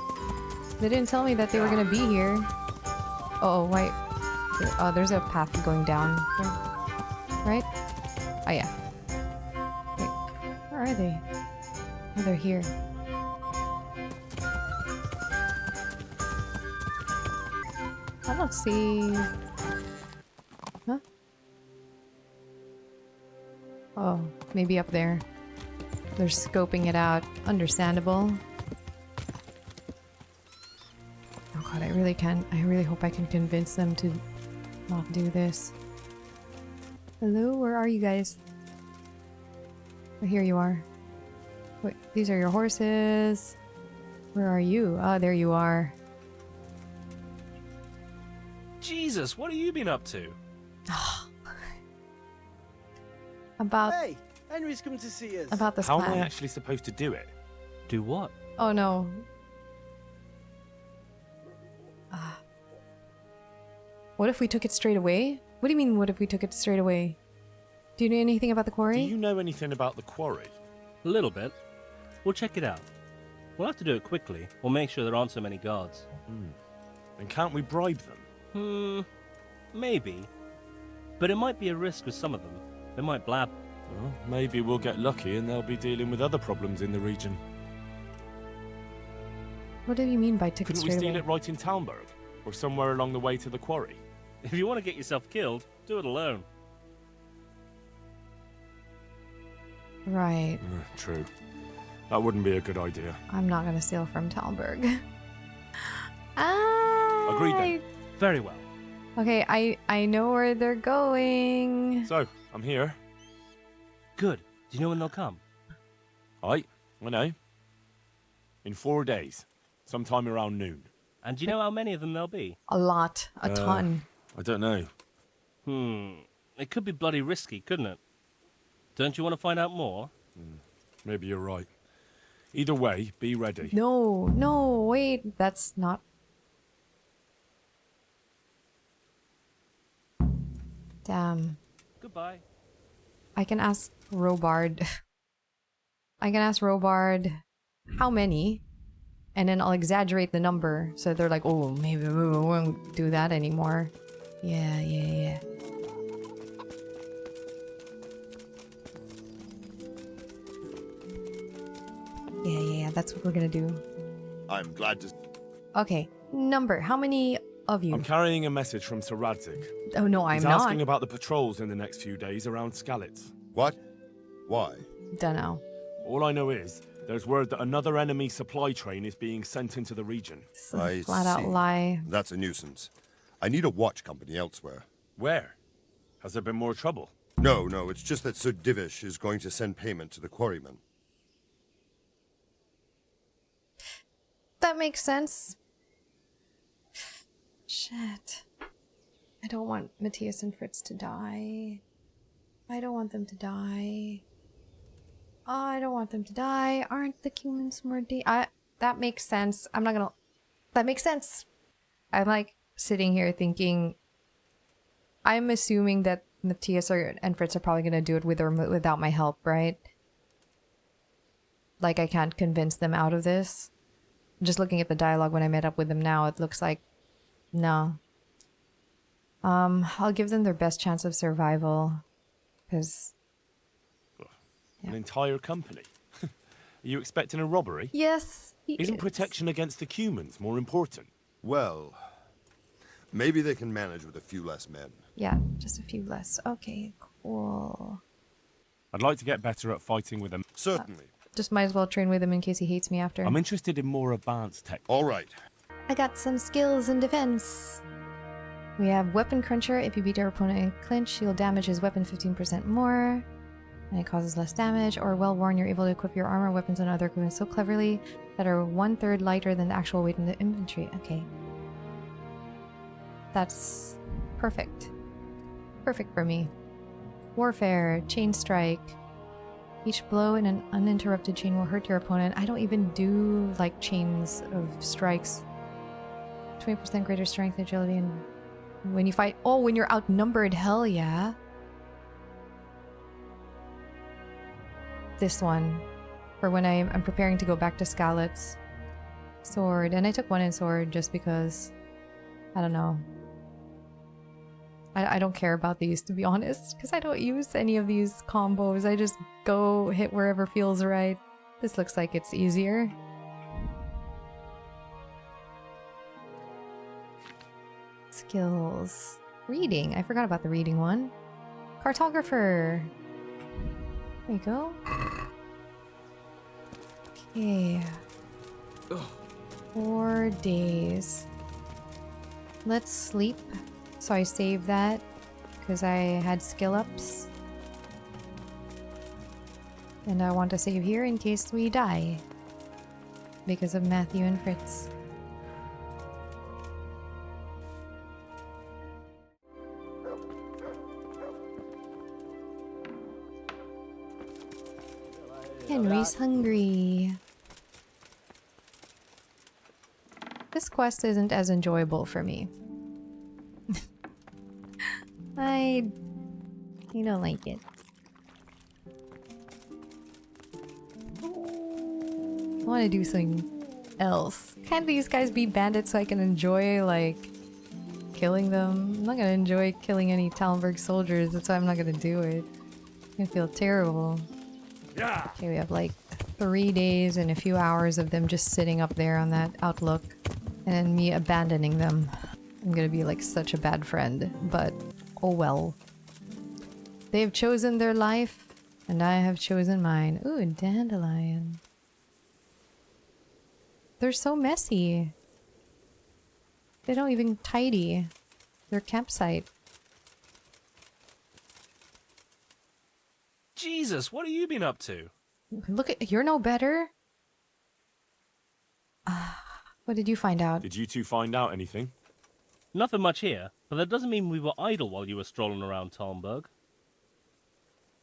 They didn't tell me that they were gonna be here. Oh, wait. Oh, there's a path going down. Right? Oh, yeah. Wait, where are they? Oh, they're here. I don't see... Huh? Oh, maybe up there. They're scoping it out. Understandable. Oh god, I really hope I can convince them to not do this. Hello, where are you guys? Oh, here you are. Wait, these are your horses. Where are you? Ah, there you are. Jesus, what have you been up to? About... Hey, Henry's come to see us. About this How plan. am I actually supposed to do it? Do what? Oh no. What if we took it straight away? What do you mean, what if we took it straight away? Do you know anything about the quarry? Do you know anything about the quarry? A little bit. We'll check it out. We'll have to do it quickly. We'll make sure there aren't so many guards. And can't we bribe them? Maybe. But it might be a risk with some of them. They might blab. Well, maybe we'll get lucky and they'll be dealing with other problems in the region. What do you mean by took it Couldn't we straight steal away? it right in Talmberg? Or somewhere along the way to the quarry? If you want to get yourself killed, do it alone. Right. True. That wouldn't be a good idea. I'm not gonna steal from Talmberg. Agreed then. Very well. Okay, I know where they're going. So, I'm here. Good. Do you know when they'll come? I know. In 4 days. Sometime around noon. And do you know how many of them there'll be? A lot. A ton. I don't know. It could be bloody risky, couldn't it? Don't you want to find out more? Maybe you're right. Either way, be ready. No, wait. That's not... Damn. Goodbye. I can ask Robard. I can ask Robard how many, and then I'll exaggerate the number so they're like, oh, maybe we won't do that anymore. Yeah. Yeah, that's what we're gonna do. I'm glad to... Okay, number. How many of you? I'm carrying a message from Sir Radzig. Oh, no, I'm He's not. asking about the patrols in the next few days around Skalitz. What? Why? Dunno. All I know is, there's word that another enemy supply train is being sent into the region. I Flat out see. lie. That's a nuisance. I need a watch company elsewhere. Where? Has there been more trouble? No, it's just that Sir Divish is going to send payment to the quarrymen. That makes sense. Shit. I don't want Matthias and Fritz to die. I don't want them to die. I don't want them to die. Aren't the humans more that makes sense. I'm not gonna... That makes sense. I'm like sitting here thinking... I'm assuming that Matthias and Fritz are probably gonna do it with or without my help, right? Like I can't convince them out of this. Just looking at the dialogue when I met up with them now, it looks like... No. I'll give them their best chance of survival. Because... An entire company? Are you expecting a robbery? Yes, Isn't protection against the humans more important? Well, maybe they can manage with a few less men. Yeah, just a few less. Okay, cool. I'd like to get better at fighting with them. Certainly. Just might as well train with him in case he hates me after. I'm interested in more advanced tech. All right. I got some skills in defense. We have Weapon Cruncher. If you beat your opponent in clinch, you'll damage his weapon 15% more. And it causes less damage. Or Well-Worn, you're able to equip your armor, weapons, and other equipment so cleverly that are 1/3 lighter than the actual weight in the inventory. Okay. That's perfect. Perfect for me. Warfare, Chain Strike. Each blow in an uninterrupted chain will hurt your opponent. I don't even do, like, chains of strikes. 20% greater strength, agility, and when you fight... Oh, when you're outnumbered, hell yeah. This one. For when I'm preparing to go back to Skalitz. Sword. And I took one in sword just because... I don't know. I don't care about these, to be honest, because I don't use any of these combos. I just go hit wherever feels right. This looks like it's easier. Skills. Reading. I forgot about the reading one. Cartographer. There you go. Okay. 4 days. Let's sleep. So I saved that because I had skill ups. And I want to save here in case we die. Because of Matthew and Fritz. Henry's hungry. This quest isn't as enjoyable for me. I don't like it. I want to do something else. Can't these guys be bandits so I can enjoy, like, killing them? I'm not gonna enjoy killing any Talmberg soldiers, that's why I'm not gonna do it. I feel terrible. Yeah. Okay, we have like 3 days and a few hours of them just sitting up there on that outlook. And then me abandoning them. I'm gonna be like such a bad friend, but oh well. They have chosen their life, and I have chosen mine. Ooh, a dandelion. They're so messy. They don't even tidy their campsite. Jesus, what have you been up to? Look at... You're no better. What did you find out? Did you two find out anything? Nothing much here, but that doesn't mean we were idle while you were strolling around Talmberg.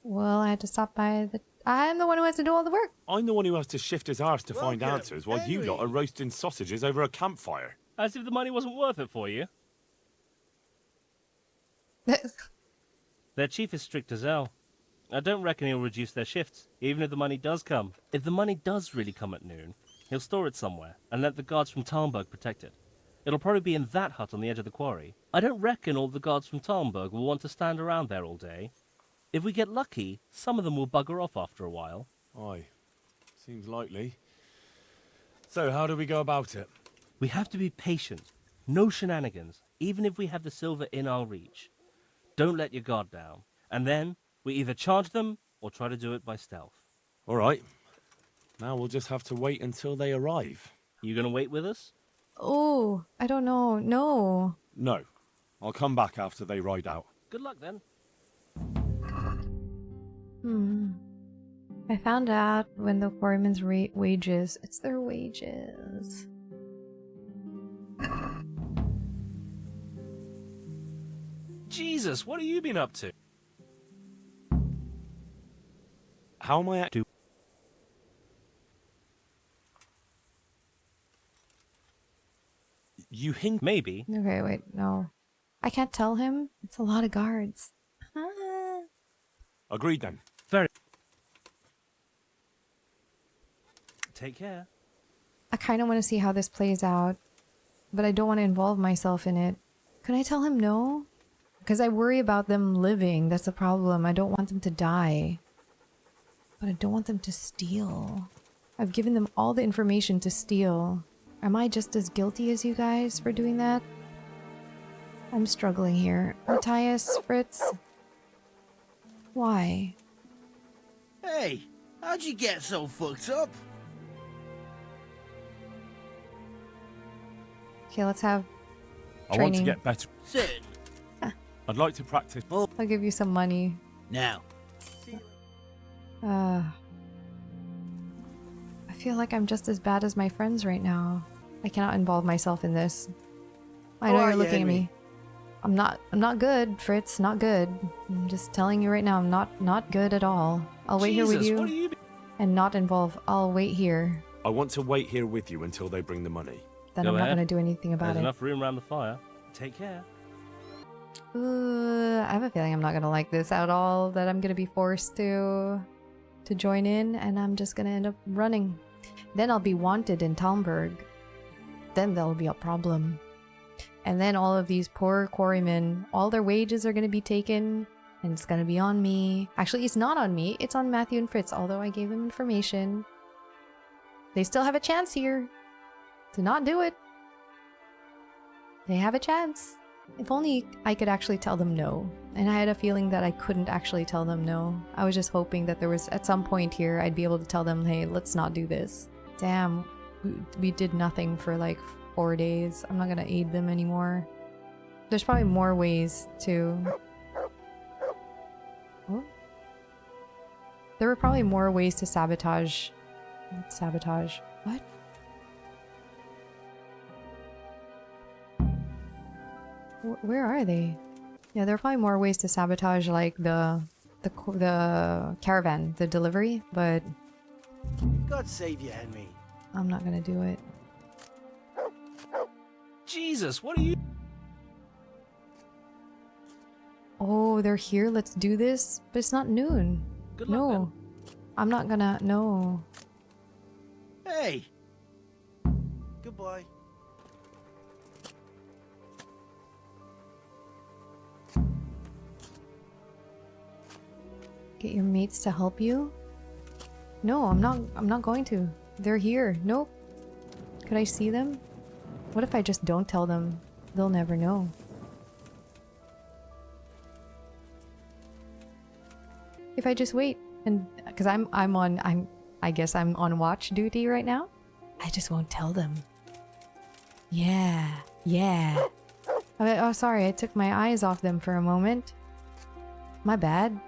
Well, I had to stop by the... I'm the one who has to do all the work. I'm the one who has to shift his arse to find answers while you lot are roasting sausages over a campfire. As if the money wasn't worth it for you. Their chief is strict as hell. I don't reckon he'll reduce their shifts, even if the money does come. If the money does really come at noon, he'll store it somewhere and let the guards from Talmberg protect it. It'll probably be in that hut on the edge of the quarry. I don't reckon all the guards from Talmberg will want to stand around there all day. If we get lucky, some of them will bugger off after a while. Aye, seems likely. So how do we go about it? We have to be patient. No shenanigans, even if we have the silver in our reach. Don't let your guard down. And then, we either charge them, or try to do it by stealth. All right. Now we'll just have to wait until they arrive. You gonna wait with us? Oh, I don't know. No. No. I'll come back after they ride out. Good luck then. I found out when the quarrymen's wages. It's their wages. Jesus, what have you been up to? How am I at? You hint. Maybe. Okay, wait, no. I can't tell him. It's a lot of guards. Agreed then. Very. Take care. I kind of want to see how this plays out, but I don't want to involve myself in it. Can I tell him no? Because I worry about them living. That's the problem. I don't want them to die. But I don't want them to steal. I've given them all the information to steal. Am I just as guilty as you guys for doing that? I'm struggling here. Matthias, Fritz? Why? Hey, how'd you get so fucked up? Okay, let's have I training. want to get better. Sit. I'd like to practice. I'll give you some money. Now. I feel like I'm just as bad as my friends right now. I cannot involve myself in this. I know How are you're you, looking at Henry? me. I'm not good, Fritz. Not good. I'm just telling you right now. I'm not good at all. I'll wait here with Jesus, you, what are you and not involve. I'll wait here. I want to wait here with you until they bring the money. Then Go I'm not ahead. gonna do anything about There's it. enough room around the fire. Take care. I have a feeling I'm not gonna like this at all. That I'm gonna be forced to join in, and I'm just gonna end up running. Then I'll be wanted in Talmberg. Then there'll be a problem. And then all of these poor quarrymen, all their wages are gonna be taken, and it's gonna be on me. Actually, it's not on me. It's on Matthew and Fritz. Although I gave them information, they still have a chance here to not do it. They have a chance. If only I could actually tell them no. And I had a feeling that I couldn't actually tell them no. I was just hoping that there was, at some point here, I'd be able to tell them, hey, let's not do this. Damn, we did nothing for like 4 days. I'm not gonna aid them anymore. There's probably more ways to... Oh? There were probably more ways to sabotage. Sabotage. What? Where are they? Yeah, there are probably more ways to sabotage, like the caravan, the delivery, but God save you, Henry. I'm not gonna do it. Jesus, what are you... Oh, they're here. Let's do this. But it's not noon. Good luck, No, I'm not gonna. No. Hey. Goodbye. Get your mates to help you? No, I'm not going to. They're here. Nope. Could I see them? What if I just don't tell them? They'll never know. If I just wait, and because I guess I'm on watch duty right now. I just won't tell them. Yeah. Oh, sorry, I took my eyes off them for a moment. My bad.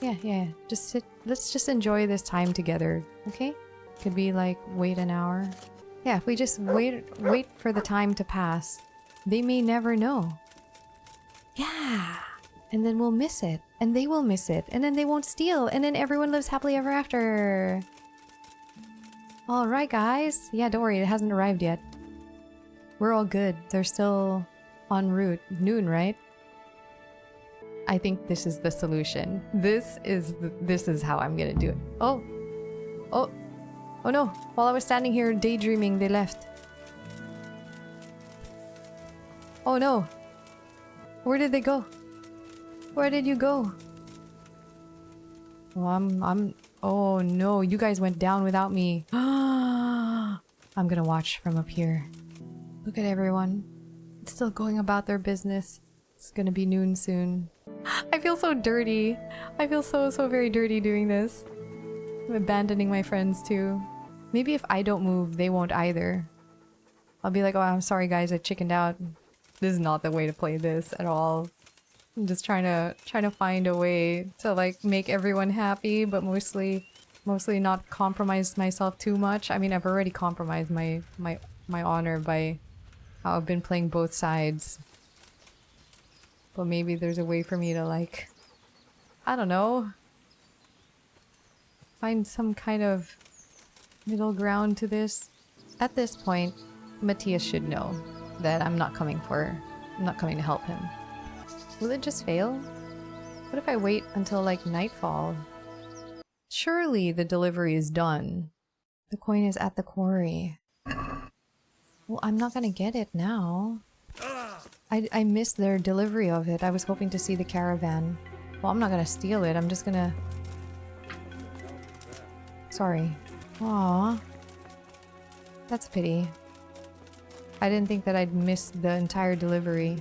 Yeah. Just sit. Let's just enjoy this time together, okay? Could be like wait an hour. Yeah, if we just wait for the time to pass, they may never know. Yeah. And then we'll miss it. And they will miss it. And then they won't steal. And then everyone lives happily ever after. Alright, guys. Yeah, don't worry. It hasn't arrived yet. We're all good. They're still en route. Noon, right? I think this is the solution. This is how I'm gonna do it. Oh no! While I was standing here daydreaming, they left. Oh no! Where did they go? Where did you go? Oh, oh no! You guys went down without me. I'm gonna watch from up here. Look at everyone. It's still going about their business. It's gonna be noon soon. I feel so dirty. I feel so very dirty doing this. I'm abandoning my friends too. Maybe if I don't move, they won't either. I'll be like, oh, I'm sorry guys, I chickened out. This is not the way to play this at all. I'm just trying to find a way to like make everyone happy, but mostly not compromise myself too much. I mean, I've already compromised my honor by how I've been playing both sides. But maybe there's a way for me to like, I don't know, find some kind of middle ground to this. At this point, Matthias should know that I'm not coming to help him. Will it just fail? What if I wait until like nightfall? Surely the delivery is done. The coin is at the quarry. Well, I'm not gonna get it now. I missed their delivery of it. I was hoping to see the caravan. Well, I'm not gonna steal it. I'm just gonna... Sorry. Aww. That's a pity. I didn't think that I'd missed the entire delivery.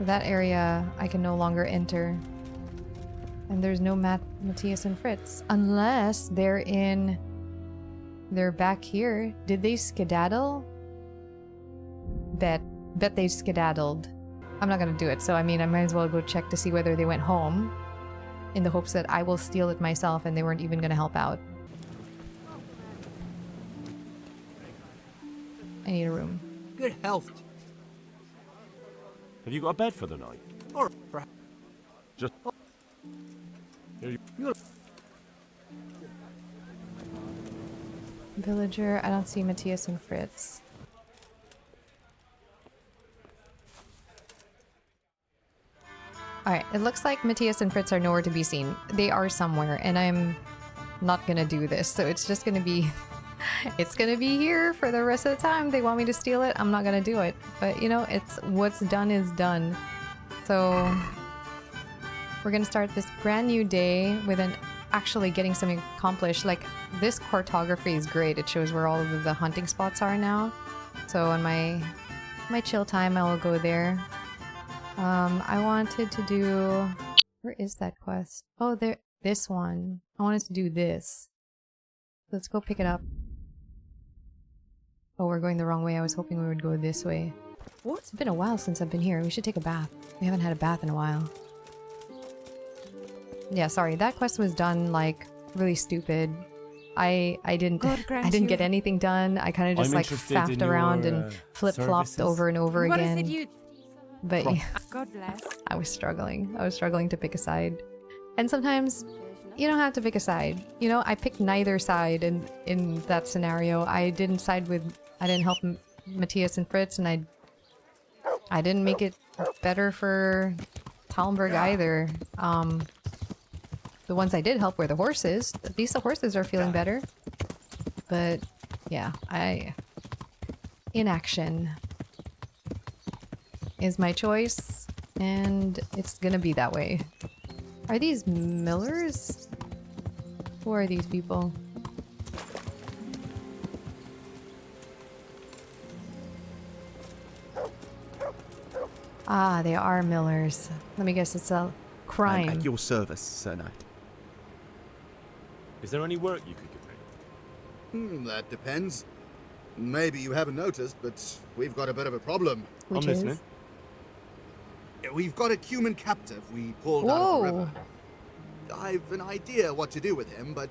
That area I can no longer enter. And there's no Matthias and Fritz. Unless they're in... They're back here. Did they skedaddle? Bet they skedaddled. I'm not gonna do it, so I mean I might as well go check to see whether they went home. In the hopes that I will steal it myself and they weren't even gonna help out. I need a room. Good health. Have you got a bed for the night? Or Just... Here you... Villager, I don't see Matthias and Fritz. Alright, it looks like Matthias and Fritz are nowhere to be seen. They are somewhere, and I'm not gonna do this, so it's just gonna be... it's gonna be here for the rest of the time. They want me to steal it, I'm not gonna do it. But, you know, it's what's done is done. So... we're gonna start this brand new day with actually getting something accomplished. Like, this cartography is great. It shows where all of the hunting spots are now. So on my chill time, I will go there. I wanted to do... Where is that quest? Oh, there. This one. I wanted to do this. Let's go pick it up. Oh, we're going the wrong way. I was hoping we would go this way. What? It's been a while since I've been here. We should take a bath. We haven't had a bath in a while. Yeah, sorry. That quest was done, like, really stupid. I didn't get anything done. I kind of just, like, faffed around and flip-flopped over and over again. What is it you... But God bless. I was struggling. I was struggling to pick a side. And sometimes you don't have to pick a side. You know, I picked neither side in that scenario. I didn't help Matthias and Fritz, and I didn't make it better for Talmberg either. The ones I did help were the horses. At least the horses are feeling better. But yeah, inaction is my choice, and it's gonna be that way. Are these millers? Who are these people? Ah, they are millers. Let me guess, it's a crime. I'm at your service, Sir Knight. Is there any work you could give me? That depends. Maybe you haven't noticed, but we've got a bit of a problem. Which I'm listening. We've got a human captive we pulled out of the river. I've an idea what to do with him, but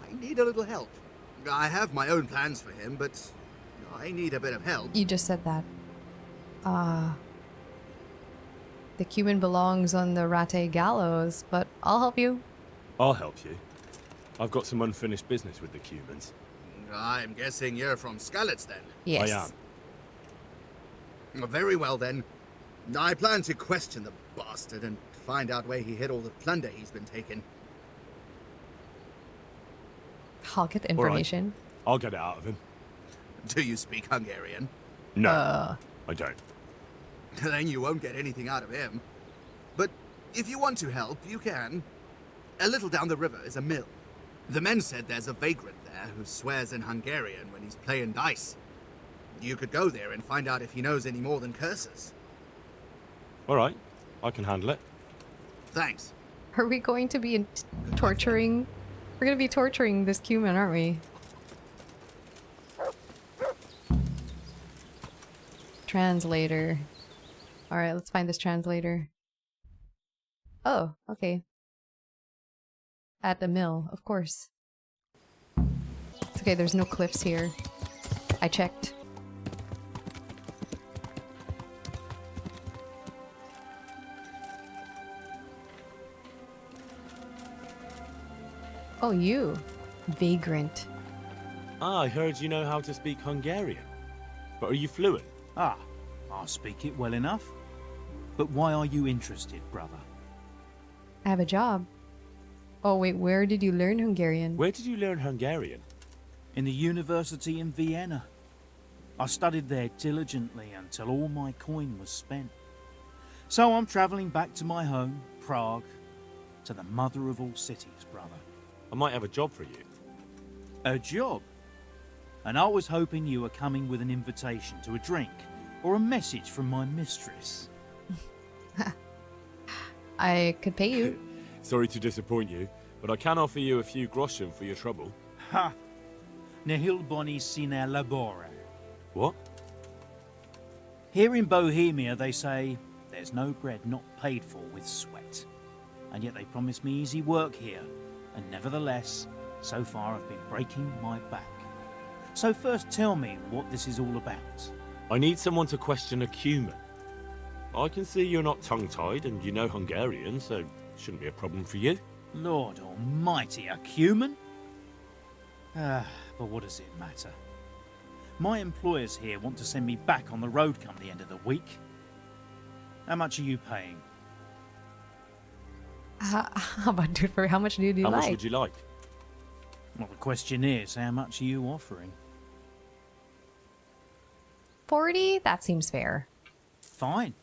I need a little help. I have my own plans for him, but I need a bit of help. You just said that. The Cuban belongs on the Rate gallows, but I'll help you. I'll help you. I've got some unfinished business with the Cubans. I'm guessing you're from Skalitz, then? Yes. I am. Very well, then. I plan to question the bastard and find out where he hid all the plunder he's been taking. I'll get the information. Right. I'll get it out of him. Do you speak Hungarian? No, I don't. Then you won't get anything out of him. But if you want to help, you can. A little down the river is a mill. The men said there's a vagrant there who swears in Hungarian when he's playing dice. You could go there and find out if he knows any more than curses. All right, I can handle it. Thanks. Are we going to be torturing? We're going to be torturing this cumin, aren't we? Translator. Alright, let's find this translator. Oh, okay. At the mill, of course. It's okay, there's no cliffs here. I checked. Oh, you. Vagrant. Ah, I heard you know how to speak Hungarian. But are you fluent? Ah, I speak it well enough. But why are you interested, brother? I have a job. Oh wait, where did you learn Hungarian? Where did you learn Hungarian? In the university in Vienna. I studied there diligently until all my coin was spent. So I'm travelling back to my home, Prague, to the mother of all cities, brother. I might have a job for you. A job? And I was hoping you were coming with an invitation to a drink or a message from my mistress. I could pay you. Sorry to disappoint you, but I can offer you a few groschen for your trouble. Ha! Nihil boni sine labore. What? Here in Bohemia they say there's no bread not paid for with sweat. And yet they promise me easy work here. And nevertheless, so far I've been breaking my back. So first tell me what this is all about. I need someone to question a cumin. I can see you're not tongue-tied and you know Hungarian, so shouldn't be a problem for you. Lord almighty, a cumin? But what does it matter? My employers here want to send me back on the road come the end of the week. How much are you paying? How about dude, for how much do you like? How much would you like? Well, the question is, how much are you offering? 40? That seems fair. Fine.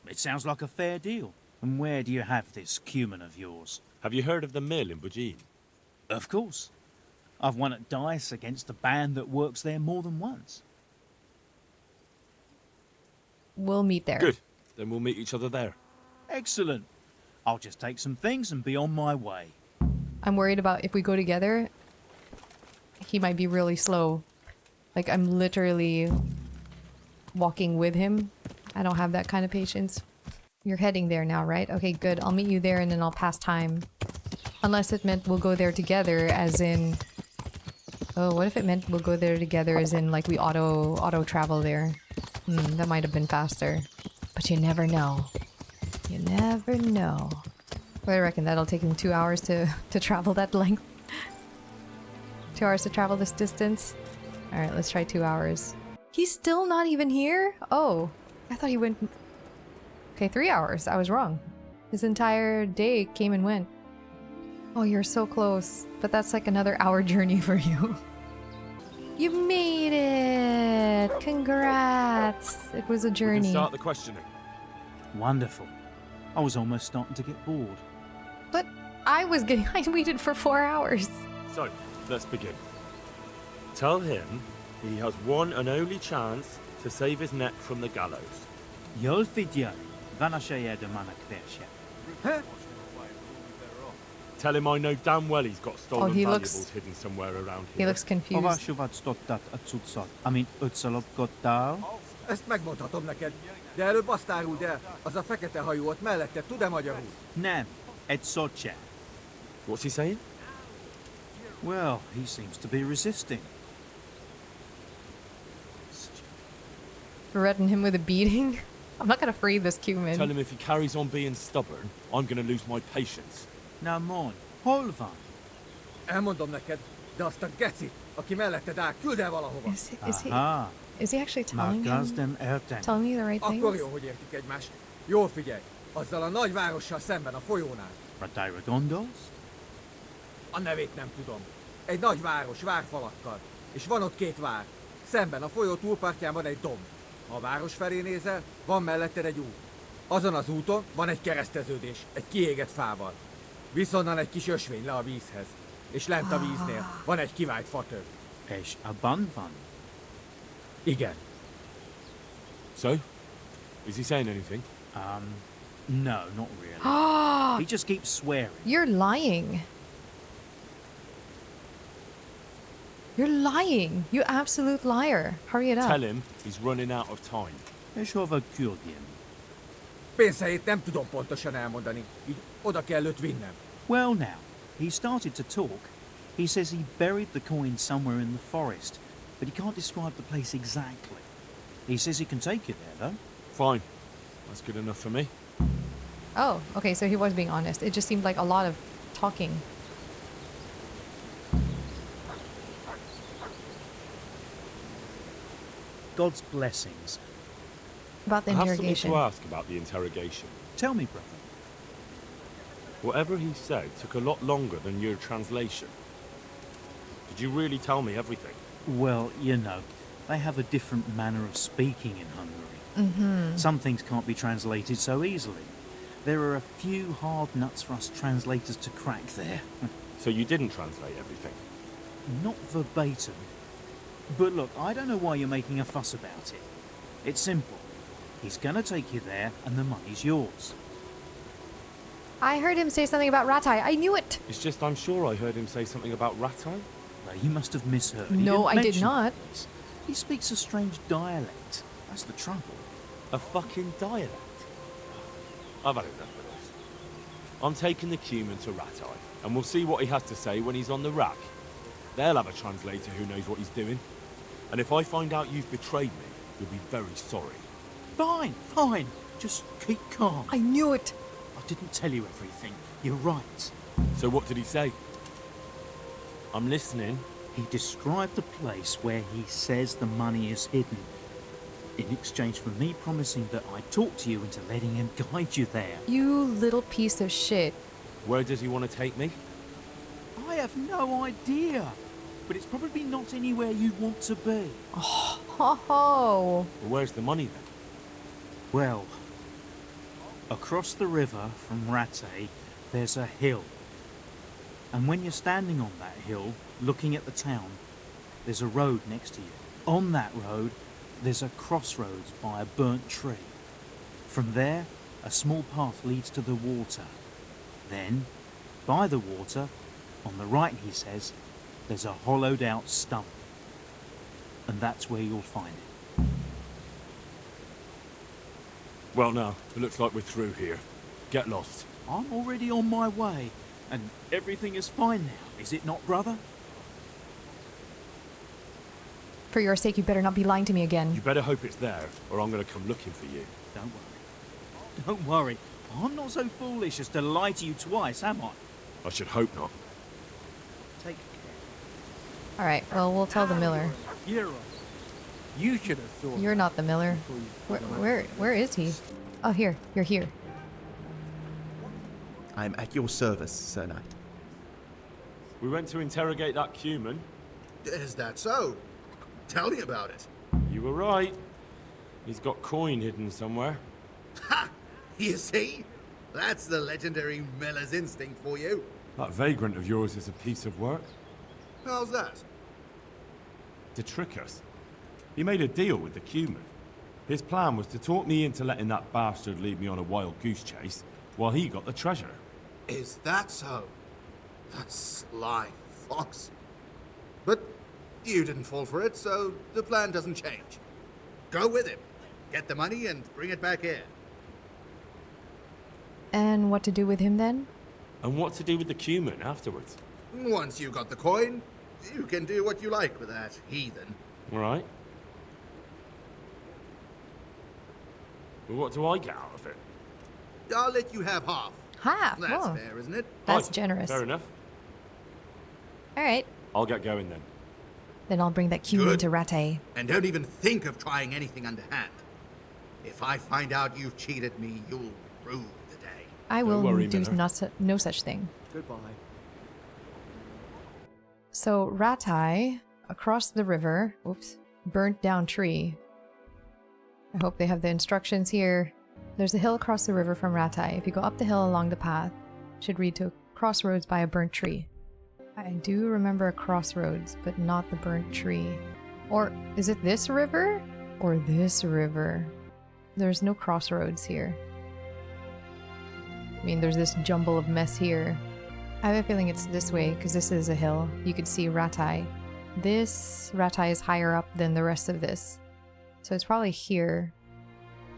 It sounds like a fair deal. And where do you have this cumin of yours? Have you heard of the mill in Bohemia? Of course. I've won at dice against a band that works there more than once. We'll meet there. Good. Then we'll meet each other there. Excellent. I'll just take some things and be on my way. I'm worried about if we go together, he might be really slow. Like, I'm literally walking with him. I don't have that kind of patience. You're heading there now, right? Okay, good. I'll meet you there and then I'll pass time. Unless it meant we'll go there together, as in... Oh, what if it meant we'll go there together as in, like, we auto travel there? That might have been faster. But you never know. You never know. Well, I reckon that'll take him 2 hours to travel that length. 2 hours to travel this distance. Alright, let's try 2 hours. He's still not even here? Oh, I thought he went... Okay, 3 hours. I was wrong. His entire day came and went. Oh, you're so close. But that's like another hour journey for you. You made it! Congrats! It was a journey. We can start the questioning. Wonderful. I was almost starting to get bored. But I waited for 4 hours. So, let's begin. Tell him he has one and only chance to save his neck from the gallows. Tell him I know damn well he's got stolen valuables hidden somewhere around here. He looks confused. Ezt megmondhatom neked, de előbb azt áruld el, az a fekete hajú ott mellette, tud-e magyarul? Nem, egy szocse. What's he saying? Well, he seems to be resisting. Threaten him with a beating? I'm not gonna free this cumin. Tell him if he carries on being stubborn, I'm gonna lose my patience. Now, mon, hol van? Elmondom neked, de azt a gecit, aki melletted áll, küld el valahova. Is he actually telling me the right thing? Akkor jó, hogy értik egymást. Jól figyelj, Azzal a nagyvárossal szemben a folyónál. Rateira gondols? A nevét nem tudom. Egy nagy város várfalakkal. És van ott 2 vár. Szemben a folyó túlpartján van egy domb. Ha a város felé nézel, van melletted egy út. Azon az úton van egy kereszteződés, egy kiégett fával. Viszonnan egy kis ösvény le a vízhez. És lent a víznél van egy kivált fatör. És a ban van. Igen. So? Is he saying anything? No, not really. He just keeps swearing. You're lying. You're lying. You absolute liar. Hurry it up. Tell him he's running out of time. És hova küldjem? Pénzhelyét nem tudom pontosan elmondani. Így oda kell őt vinnem. Well now, he started to talk. He says he buried the coin somewhere in the forest, but he can't describe the place exactly. He says he can take you there, though. Fine. That's good enough for me. Oh, okay, so he was being honest. It just seemed like a lot of talking. God's blessings. About the I have interrogation. something to ask about the interrogation. Tell me, brother. Whatever he said took a lot longer than your translation. Did you really tell me everything? Well, you know, they have a different manner of speaking in Hungary. Mm-hmm. Some things can't be translated so easily. There are a few hard nuts for us translators to crack there. So you didn't translate everything? Not verbatim. But look, I don't know why you're making a fuss about it. It's simple. He's gonna take you there, and the money's yours. I heard him say something about Ratai. I knew it. It's just I'm sure I heard him say something about Ratai. Well, you must have misheard. He No, didn't I did mention not. this. He speaks a strange dialect. That's the trouble. A fucking dialect. I've had enough of this. I'm taking the Cuman to Ratai, and we'll see what he has to say when he's on the rack. They'll have a translator who knows what he's doing. And if I find out you've betrayed me, you'll be very sorry. Fine, fine. Just keep calm. I knew it. I didn't tell you everything. You're right. So what did he say? I'm listening. He described the place where he says the money is hidden, in exchange for me promising that I'd talk to you into letting him guide you there. You little piece of shit. Where does he want to take me? I have no idea, but it's probably not anywhere you'd want to be. Oh, ho, ho. Well, where's the money then? Well, across the river from Rattay, there's a hill. And when you're standing on that hill, looking at the town, there's a road next to you. On that road, there's a crossroads by a burnt tree. From there, a small path leads to the water. Then, by the water, on the right, he says, there's a hollowed out stump. And that's where you'll find it. Well, now, it looks like we're through here. Get lost. I'm already on my way, and everything is fine now, is it not, brother? For your sake, you better not be lying to me again. You better hope it's there, or I'm going to come looking for you. Don't worry. Don't worry. I'm not so foolish as to lie to you twice, am I? I should hope not. Take All right, well, we'll tell the miller. You're right. You should have thought. You're not the miller. Where is he? Oh, here. You're here. I'm at your service, Sir Knight. We went to interrogate that Cuman. Is that so? Tell me about it. You were right. He's got coin hidden somewhere. Ha! You see? That's the legendary miller's instinct for you. That vagrant of yours is a piece of work. How's that? To trick us. He made a deal with the Cuman. His plan was to talk me into letting that bastard lead me on a wild goose chase, while he got the treasure. Is that so? That sly fox. But you didn't fall for it, so the plan doesn't change. Go with him. Get the money and bring it back here. And what to do with him then? And what to do with the Cuman afterwards? Once you got the coin, you can do what you like with that heathen. All right. But what do I get out of it? I'll let you have half. Half? That's Oh. fair, isn't it? That's Fine. generous. Fair enough. All right. I'll get going then. Then I'll bring that Cuman Good. to Rattay. And don't even think of trying anything underhand. If I find out you've cheated me, you'll rue I will worry, do Miller. no such thing. Goodbye. So, Ratai, across the river, oops, burnt down tree. I hope they have the instructions here. There's a hill across the river from Ratai. If you go up the hill along the path, it should lead to a crossroads by a burnt tree. I do remember a crossroads, but not the burnt tree. Or is it this river? Or this river? There's no crossroads here. I mean, there's this jumble of mess here. I have a feeling it's this way, because this is a hill. You could see Ratai. This Ratai is higher up than the rest of this. So it's probably here.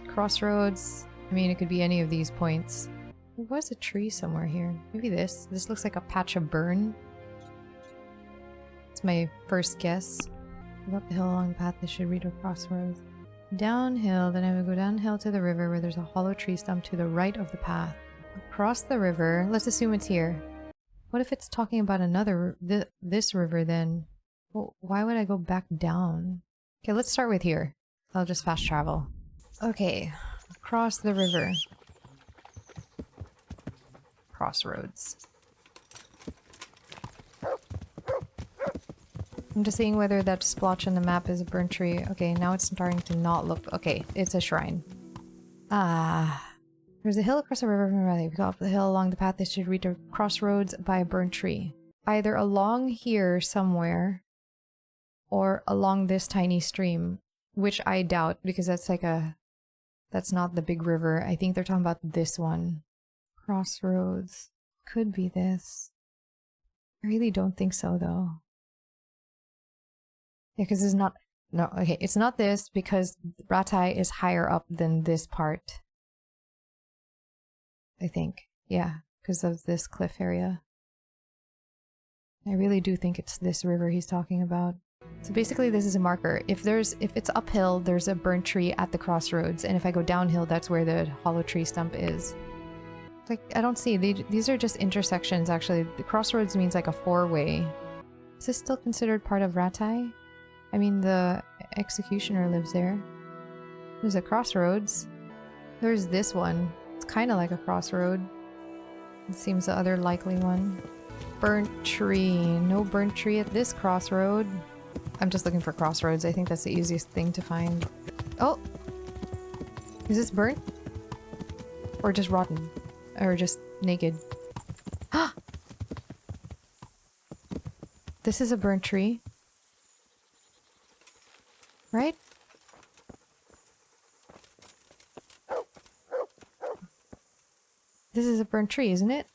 Crossroads. I mean, it could be any of these points. There was a tree somewhere here. Maybe this. This looks like a patch of burn. It's my first guess. Go up the hill along the path. This should lead to a crossroads. Downhill. Then I would go downhill to the river where there's a hollow tree stump to the right of the path. Across the river. Let's assume it's here. What if it's talking about another, this river then? Well, why would I go back down? Okay, let's start with here. I'll just fast travel. Okay, across the river. Crossroads. I'm just seeing whether that splotch on the map is a burnt tree. Okay, now it's starting to not look... Okay, it's a shrine. Ah... There's a hill across the river from Raleigh. We go up the hill along the path that should reach a crossroads by a burnt tree. Either along here somewhere or along this tiny stream, which I doubt because that's like a... That's not the big river. I think they're talking about this one. Crossroads. Could be this. I really don't think so though. Yeah, because it's not... No, okay, it's not this because Ratai is higher up than this part. I think. Yeah, because of this cliff area. I really do think it's this river he's talking about. So basically this is a marker. If it's uphill, there's a burnt tree at the crossroads, and if I go downhill, that's where the hollow tree stump is. Like, I don't see. These are just intersections, actually. The crossroads means like a four-way. Is this still considered part of Ratai? I mean, the executioner lives there. There's a crossroads. There's this one. It's kind of like a crossroad. It seems the other likely one. Burnt tree. No burnt tree at this crossroad. I'm just looking for crossroads. I think that's the easiest thing to find. Oh! Is this burnt? Or just rotten? Or just naked? This is a burnt tree. Right? This is a burnt tree, isn't it?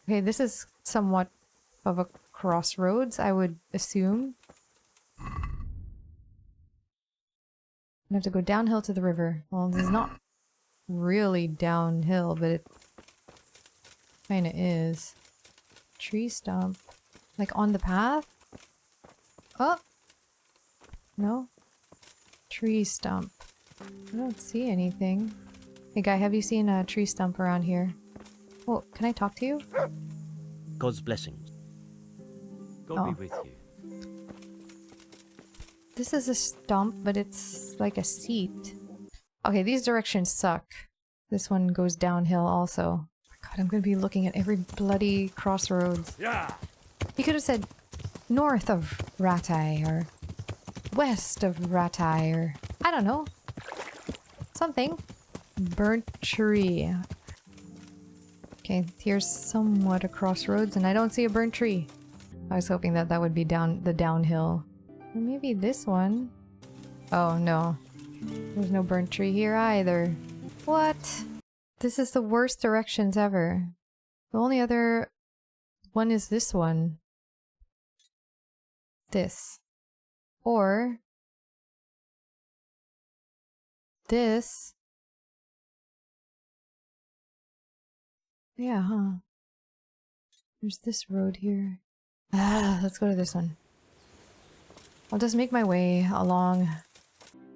Okay, this is somewhat of a crossroads, I would assume. I have to go downhill to the river. Well, this is not really downhill, but it kinda is. Tree stump. Like on the path? Oh! No? Tree stump. I don't see anything. Hey guy, have you seen a tree stump around here? Oh, can I talk to you? God's blessings. God be with you. This is a stump, but it's like a seat. Okay, these directions suck. This one goes downhill also. Oh my god, I'm gonna be looking at every bloody crossroads. Yeah. He could have said north of Ratai, or west of Ratai, or I don't know. Something. Burnt tree. Okay, here's somewhat a crossroads, and I don't see a burnt tree. I was hoping that that would be the downhill. Or maybe this one. Oh no. There's no burnt tree here either. What? This is the worst directions ever. The only other one is this one. This. Or this. Yeah, huh? There's this road here. Ah, let's go to this one. I'll just make my way along.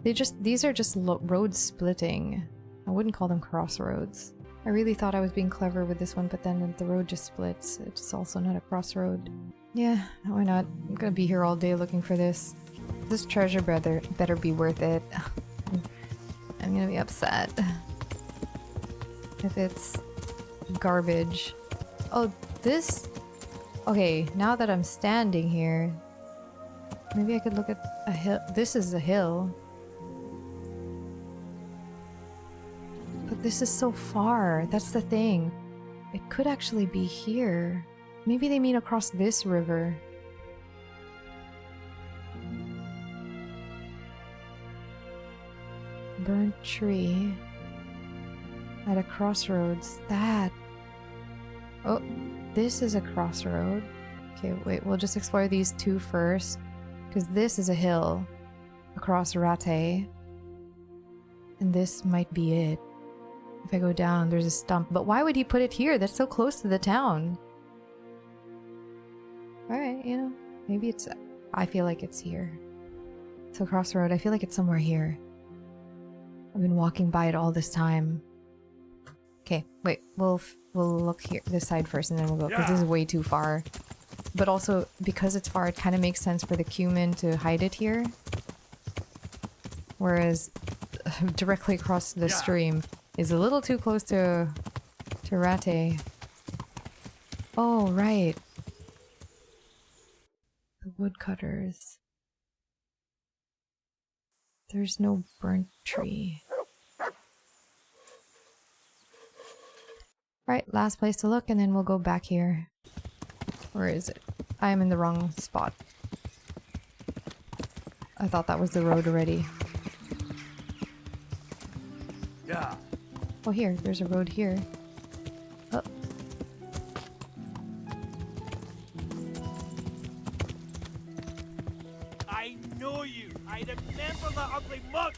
These are just roads splitting. I wouldn't call them crossroads. I really thought I was being clever with this one, but then the road just splits. It's also not a crossroad. Yeah, why not? I'm gonna be here all day looking for this. This treasure better be worth it. I'm gonna be upset if it's garbage. Oh, this... Okay, now that I'm standing here, maybe I could look at a hill. This is a hill. But this is so far. That's the thing. It could actually be here. Maybe they mean across this river. Burnt tree. At a crossroads. That. Oh, this is a crossroad. Okay, wait, we'll just explore these two first. Because this is a hill across Rattay. And this might be it. If I go down, there's a stump. But why would he put it here? That's so close to the town. Alright, you know, maybe it's... I feel like it's here. So crossroad, I feel like it's somewhere here. I've been walking by it all this time. Okay, wait, we'll look here, this side first, and then we'll go, because this is way too far. But also, because it's far, it kind of makes sense for the cumin to hide it here. Whereas, directly across the stream is a little too close to Rattay. Oh, right. The woodcutters. There's no burnt tree. Right, last place to look, and then we'll go back here. Where is it? I am in the wrong spot. I thought that was the road already. Yeah. Oh, here. There's a road here. Oh. I know you. I remember that ugly mug.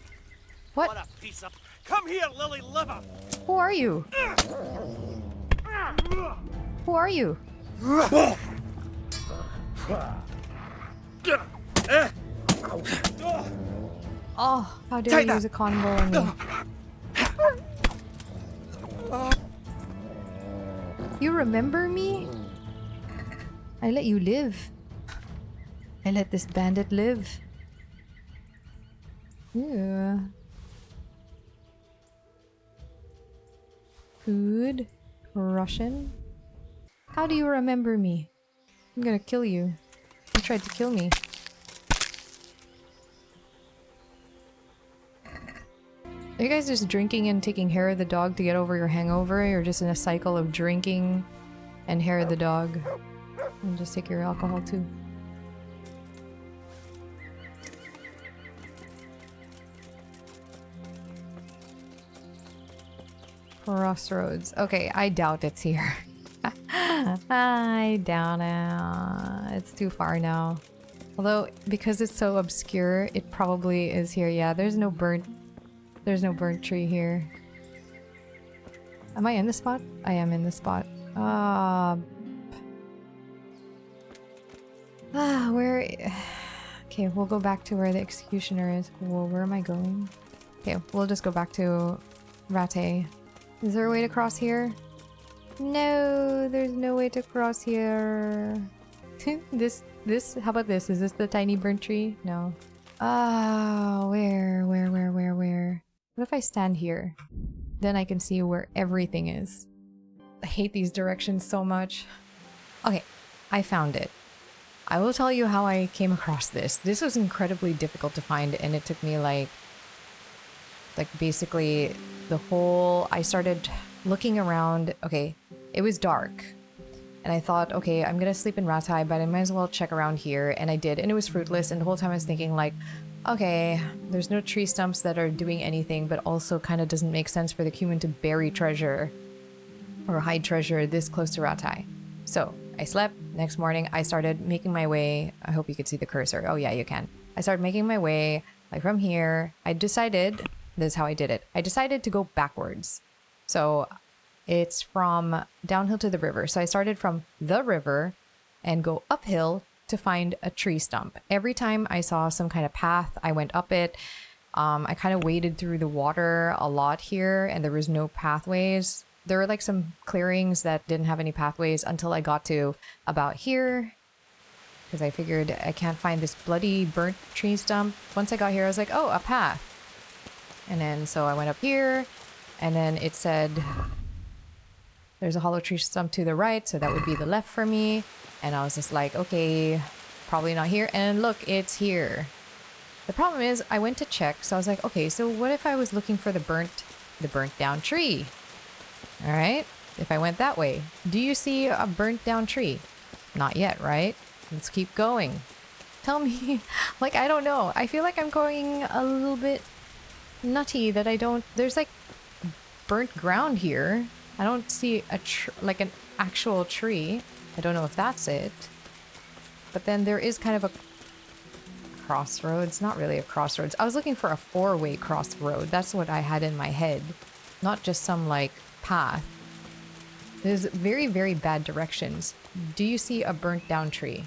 What? What a piece of... Come here, lily liver. Who are you? Who are you? Oh, how dare you use a convo on me. You remember me? I let you live. I let this bandit live. Ew. Food? Russian? How do you remember me? I'm gonna kill you. You tried to kill me. Are you guys just drinking and taking hair of the dog to get over your hangover? You're just in a cycle of drinking and hair of the dog. And just take your alcohol too. Crossroads. Okay, I doubt it's here. I doubt it. It's too far now. Although, because it's so obscure, it probably is here. Yeah, there's no burnt tree here. Am I in the spot? I am in the spot. Where... Okay, we'll go back to where the executioner is. Whoa, where am I going? Okay, we'll just go back to Rattay. Is there a way to cross here? No, there's no way to cross here. This, how about this? Is this the tiny burnt tree? No. Where? What if I stand here? Then I can see where everything is. I hate these directions so much. Okay, I found it. I will tell you how I came across this. This was incredibly difficult to find, and it took me like basically the whole... I started looking around. Okay, it was dark. And I thought, okay, I'm gonna sleep in Rattay, but I might as well check around here. And I did, and it was fruitless. And the whole time I was thinking like, okay, there's no tree stumps that are doing anything, but also kind of doesn't make sense for the human to bury treasure or hide treasure this close to Rattay. So I slept. Next morning, I started making my way. I hope you could see the cursor. Oh yeah, you can. I started making my way like from here. I decided, this is how I did it. I decided to go backwards. So it's from downhill to the river. So I started from the river and go uphill to find a tree stump. Every time I saw some kind of path, I went up it. I kind of waded through the water a lot here, and there was no pathways. There were like some clearings that didn't have any pathways until I got to about here, because I figured I can't find this bloody burnt tree stump. Once I got here, I was like, oh, a path. And then so I went up here, and then it said There's a hollow tree stump to the right, so that would be the left for me. And I was just like, okay, probably not here. And look, it's here. The problem is I went to check, so I was like, okay, so what if I was looking for the burnt down tree? All right, if I went that way, do you see a burnt down tree? Not yet, right? Let's keep going. Tell me, like, I don't know. I feel like I'm going a little bit nutty that I don't, there's like burnt ground here. I don't see like an actual tree. I don't know if that's it. But then there is kind of a crossroads. Not really a crossroads. I was looking for a 4-way crossroad. That's what I had in my head. Not just some like path. There's very, very bad directions. Do you see a burnt down tree?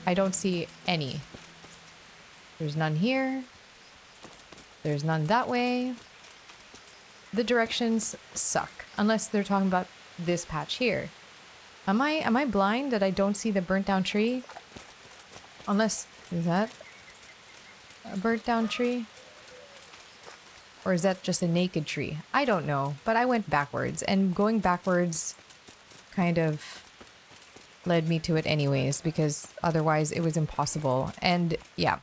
I don't see any. There's none here. There's none that way. The directions suck. Unless they're talking about this patch here. Am I blind that I don't see the burnt down tree? Unless, is that a burnt down tree? Or is that just a naked tree? I don't know, but I went backwards, and going backwards kind of led me to it anyways, because otherwise it was impossible. And yeah,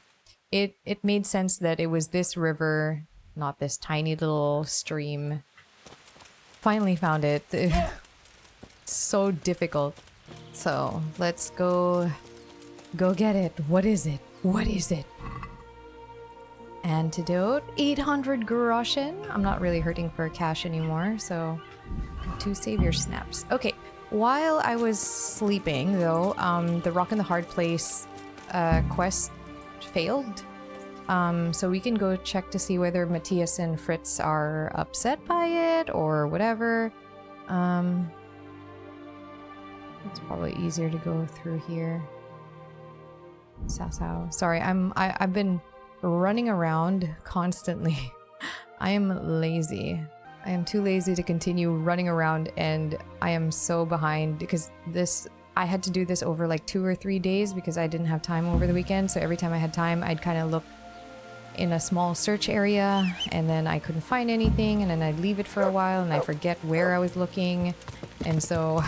it made sense that it was this river, not this tiny little stream. Finally found it. It's so difficult. So let's go get it. What is it? What is it? Antidote, 800 groschen. I'm not really hurting for cash anymore, so 2 savior snaps. Okay, while I was sleeping though, the Rock in the Hard Place quest failed. So we can go check to see whether Matthias and Fritz are upset by it or whatever. It's probably easier to go through here. Sasau. Sorry, I've been running around constantly. I am lazy. I am too lazy to continue running around, and I am so behind because I had to do this over like 2 or 3 days because I didn't have time over the weekend. So every time I had time, I'd kind of look in a small search area, and then I couldn't find anything, and then I'd leave it for a while and I forget where I was looking. And so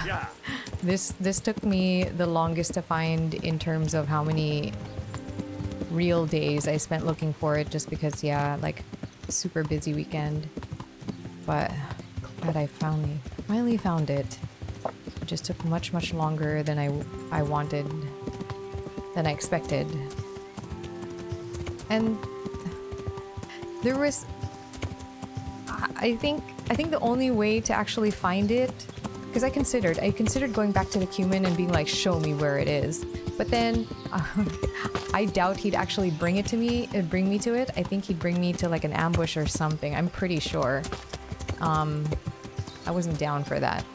this took me the longest to find in terms of how many real days I spent looking for it, just because, yeah, like super busy weekend. But glad I finally found it. It just took much longer than I wanted, than I expected. And there was, I think the only way to actually find it, because I considered going back to the Cumin and being like, show me where it is. But then I doubt he'd actually bring me to it. I think he'd bring me to like an ambush or something. I'm pretty sure. I wasn't down for that.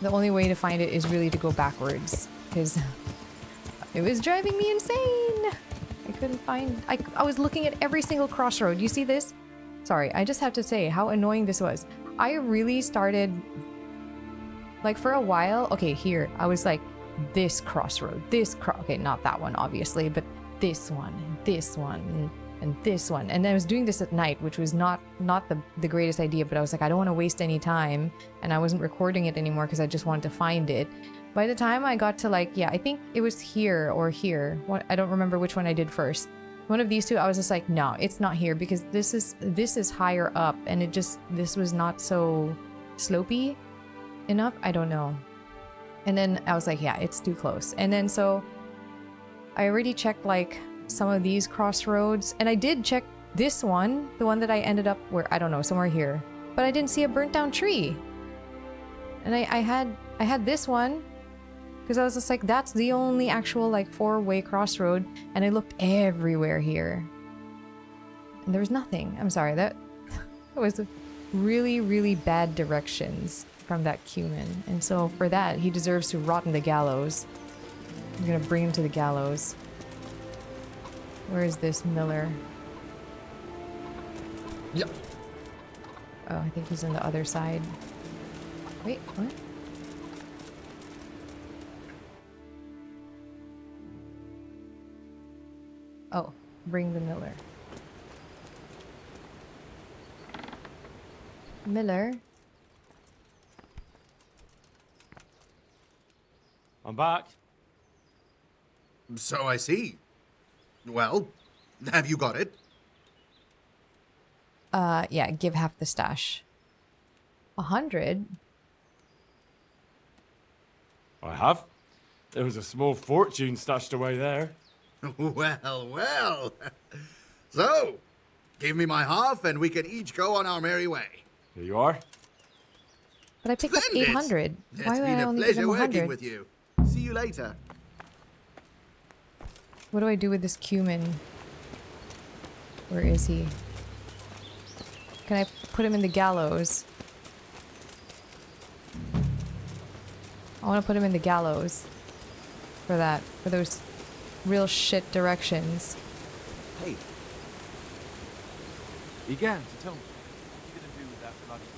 The only way to find it is really to go backwards, because it was driving me insane. I couldn't find... I was looking at every single crossroad. You see this? Sorry, I just have to say how annoying this was. I really started... Like, for a while... Okay, here. I was like, this crossroad. Okay, not that one, obviously, but this one, and this one, and this one. And I was doing this at night, which was not the greatest idea, but I was like, I don't want to waste any time. And I wasn't recording it anymore because I just wanted to find it. By the time I got to like, yeah, I think it was here or here. I don't remember which one I did first. One of these two, I was just like, no, it's not here because this is higher up, and this was not so slopey enough. I don't know. And then I was like, yeah, it's too close. And then so I already checked like some of these crossroads, and I did check this one, the one that I ended up where, I don't know, somewhere here, but I didn't see a burnt down tree. And I had this one, because I was just like, that's the only actual like 4-way crossroad, and I looked everywhere here and there was nothing. I'm sorry, that was really bad directions from that Cumin, and so for that he deserves to rot in the gallows. I'm gonna bring him to the gallows. Where is this Miller? Yeah. Oh, I think he's on the other side. Wait, what? Oh, bring the Miller. Miller. I'm back. So I see. Well, have you got it? Yeah, give half the stash. 100? I have. There was a small fortune stashed away there. Well, well. So, give me my half and we can each go on our merry way. Here you are. But I picked up 800. Why would I only give him 100? With you. See you later. What do I do with this cumin? Where is he? Can I put him in the gallows? I want to put him in the gallows. For that. For those real shit directions. Hey. Began to tell me what you gonna do with that bloody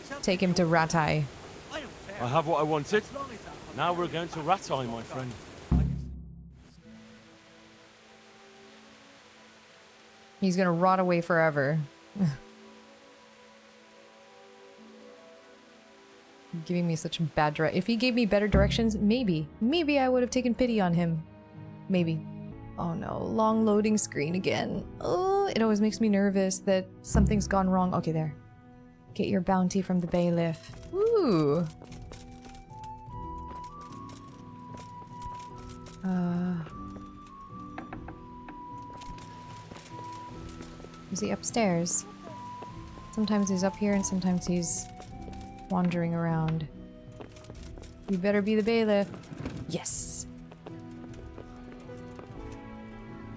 cube. Take him to Ratai. I have what I wanted. Now we're going to Ratai, my friend. He's gonna rot away forever. Giving me such bad if he gave me better directions, maybe I would have taken pity on him. Maybe. Oh no, long loading screen again. Oh, it always makes me nervous that something's gone wrong. Okay, there. Get your bounty from the bailiff. Ooh. Is he upstairs? Sometimes he's up here and sometimes he's wandering around. You better be the bailiff. Yes.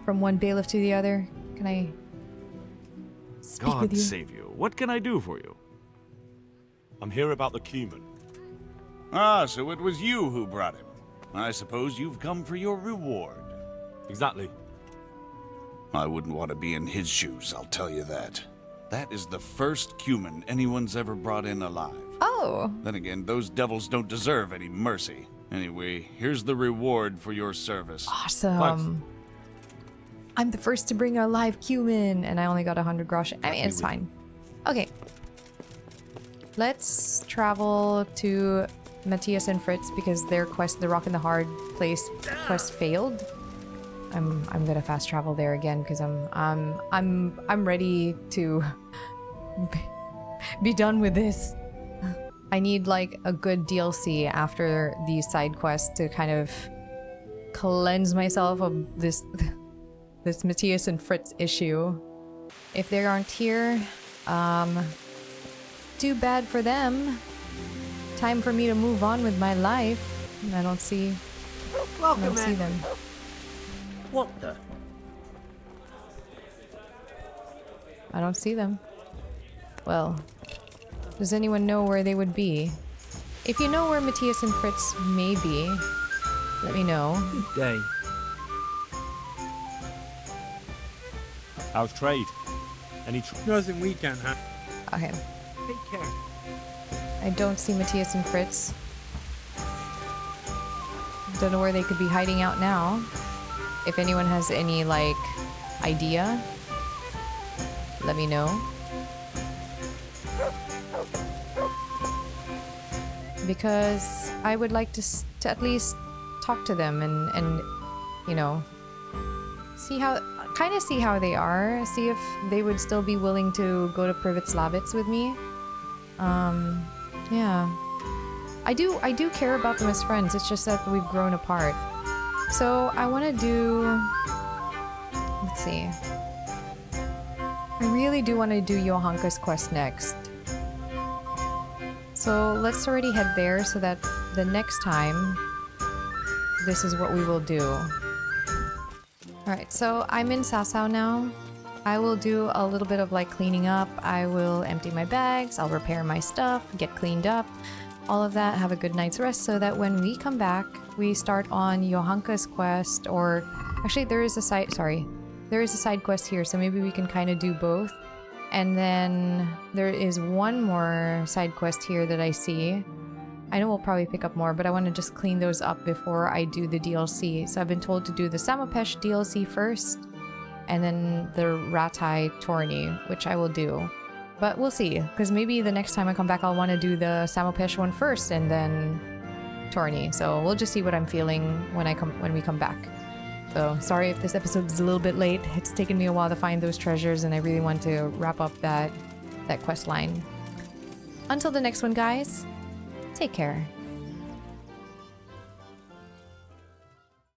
From one bailiff to the other. Can I speak God with you? save you. What can I do for you? I'm here about the cumin. Ah, so it was you who brought him. I suppose you've come for your reward. Exactly. I wouldn't want to be in his shoes, I'll tell you that. That is the first cumin anyone's ever brought in alive. Oh! Then again, those devils don't deserve any mercy. Anyway, here's the reward for your service. Awesome. Thanks. I'm the first to bring a live cumin, and I only got 100 grosh. I mean, it's fine. Okay. Let's travel to Matthias and Fritz because their quest, the Rock in the Hard Place quest, failed. I'm gonna fast travel there again because I'm ready to be done with this. I need like a good DLC after these side quests to kind of cleanse myself of this Matthias and Fritz issue. If they aren't here, too bad for them. Time for me to move on with my life. I don't see them. What the? I don't see them. Well, does anyone know where they would be? If you know where Matthias and Fritz may be, let me know. Good day. How's trade? Any nothing we can have. Okay. Take care. I don't see Matthias and Fritz. Don't know where they could be hiding out now. If anyone has any, like, idea, let me know. Because I would like to at least talk to them and you know, see how they are, see if they would still be willing to go to Privitslavitz with me. Yeah. I do care about them as friends, it's just that we've grown apart. So I want to do, let's see. I really do want to do Johanka's quest next. So let's already head there so that the next time, this is what we will do. Alright, so I'm in Sasau now. I will do a little bit of like cleaning up. I will empty my bags, I'll repair my stuff, get cleaned up, all of that, have a good night's rest so that when we come back, we start on Johanka's quest, or actually there is a side quest here, so maybe we can kind of do both. And then there is one more side quest here that I see. I know we'll probably pick up more, but I want to just clean those up before I do the DLC. So I've been told to do the Samopesh DLC first, and then the Ratai tourney, which I will do. But we'll see, because maybe the next time I come back I'll want to do the Samopesh one first and then Torny. So we'll just see what I'm feeling when we come back. So sorry if this episode is a little bit late. It's taken me a while to find those treasures and I really want to wrap up that quest line. Until the next one, guys, take care.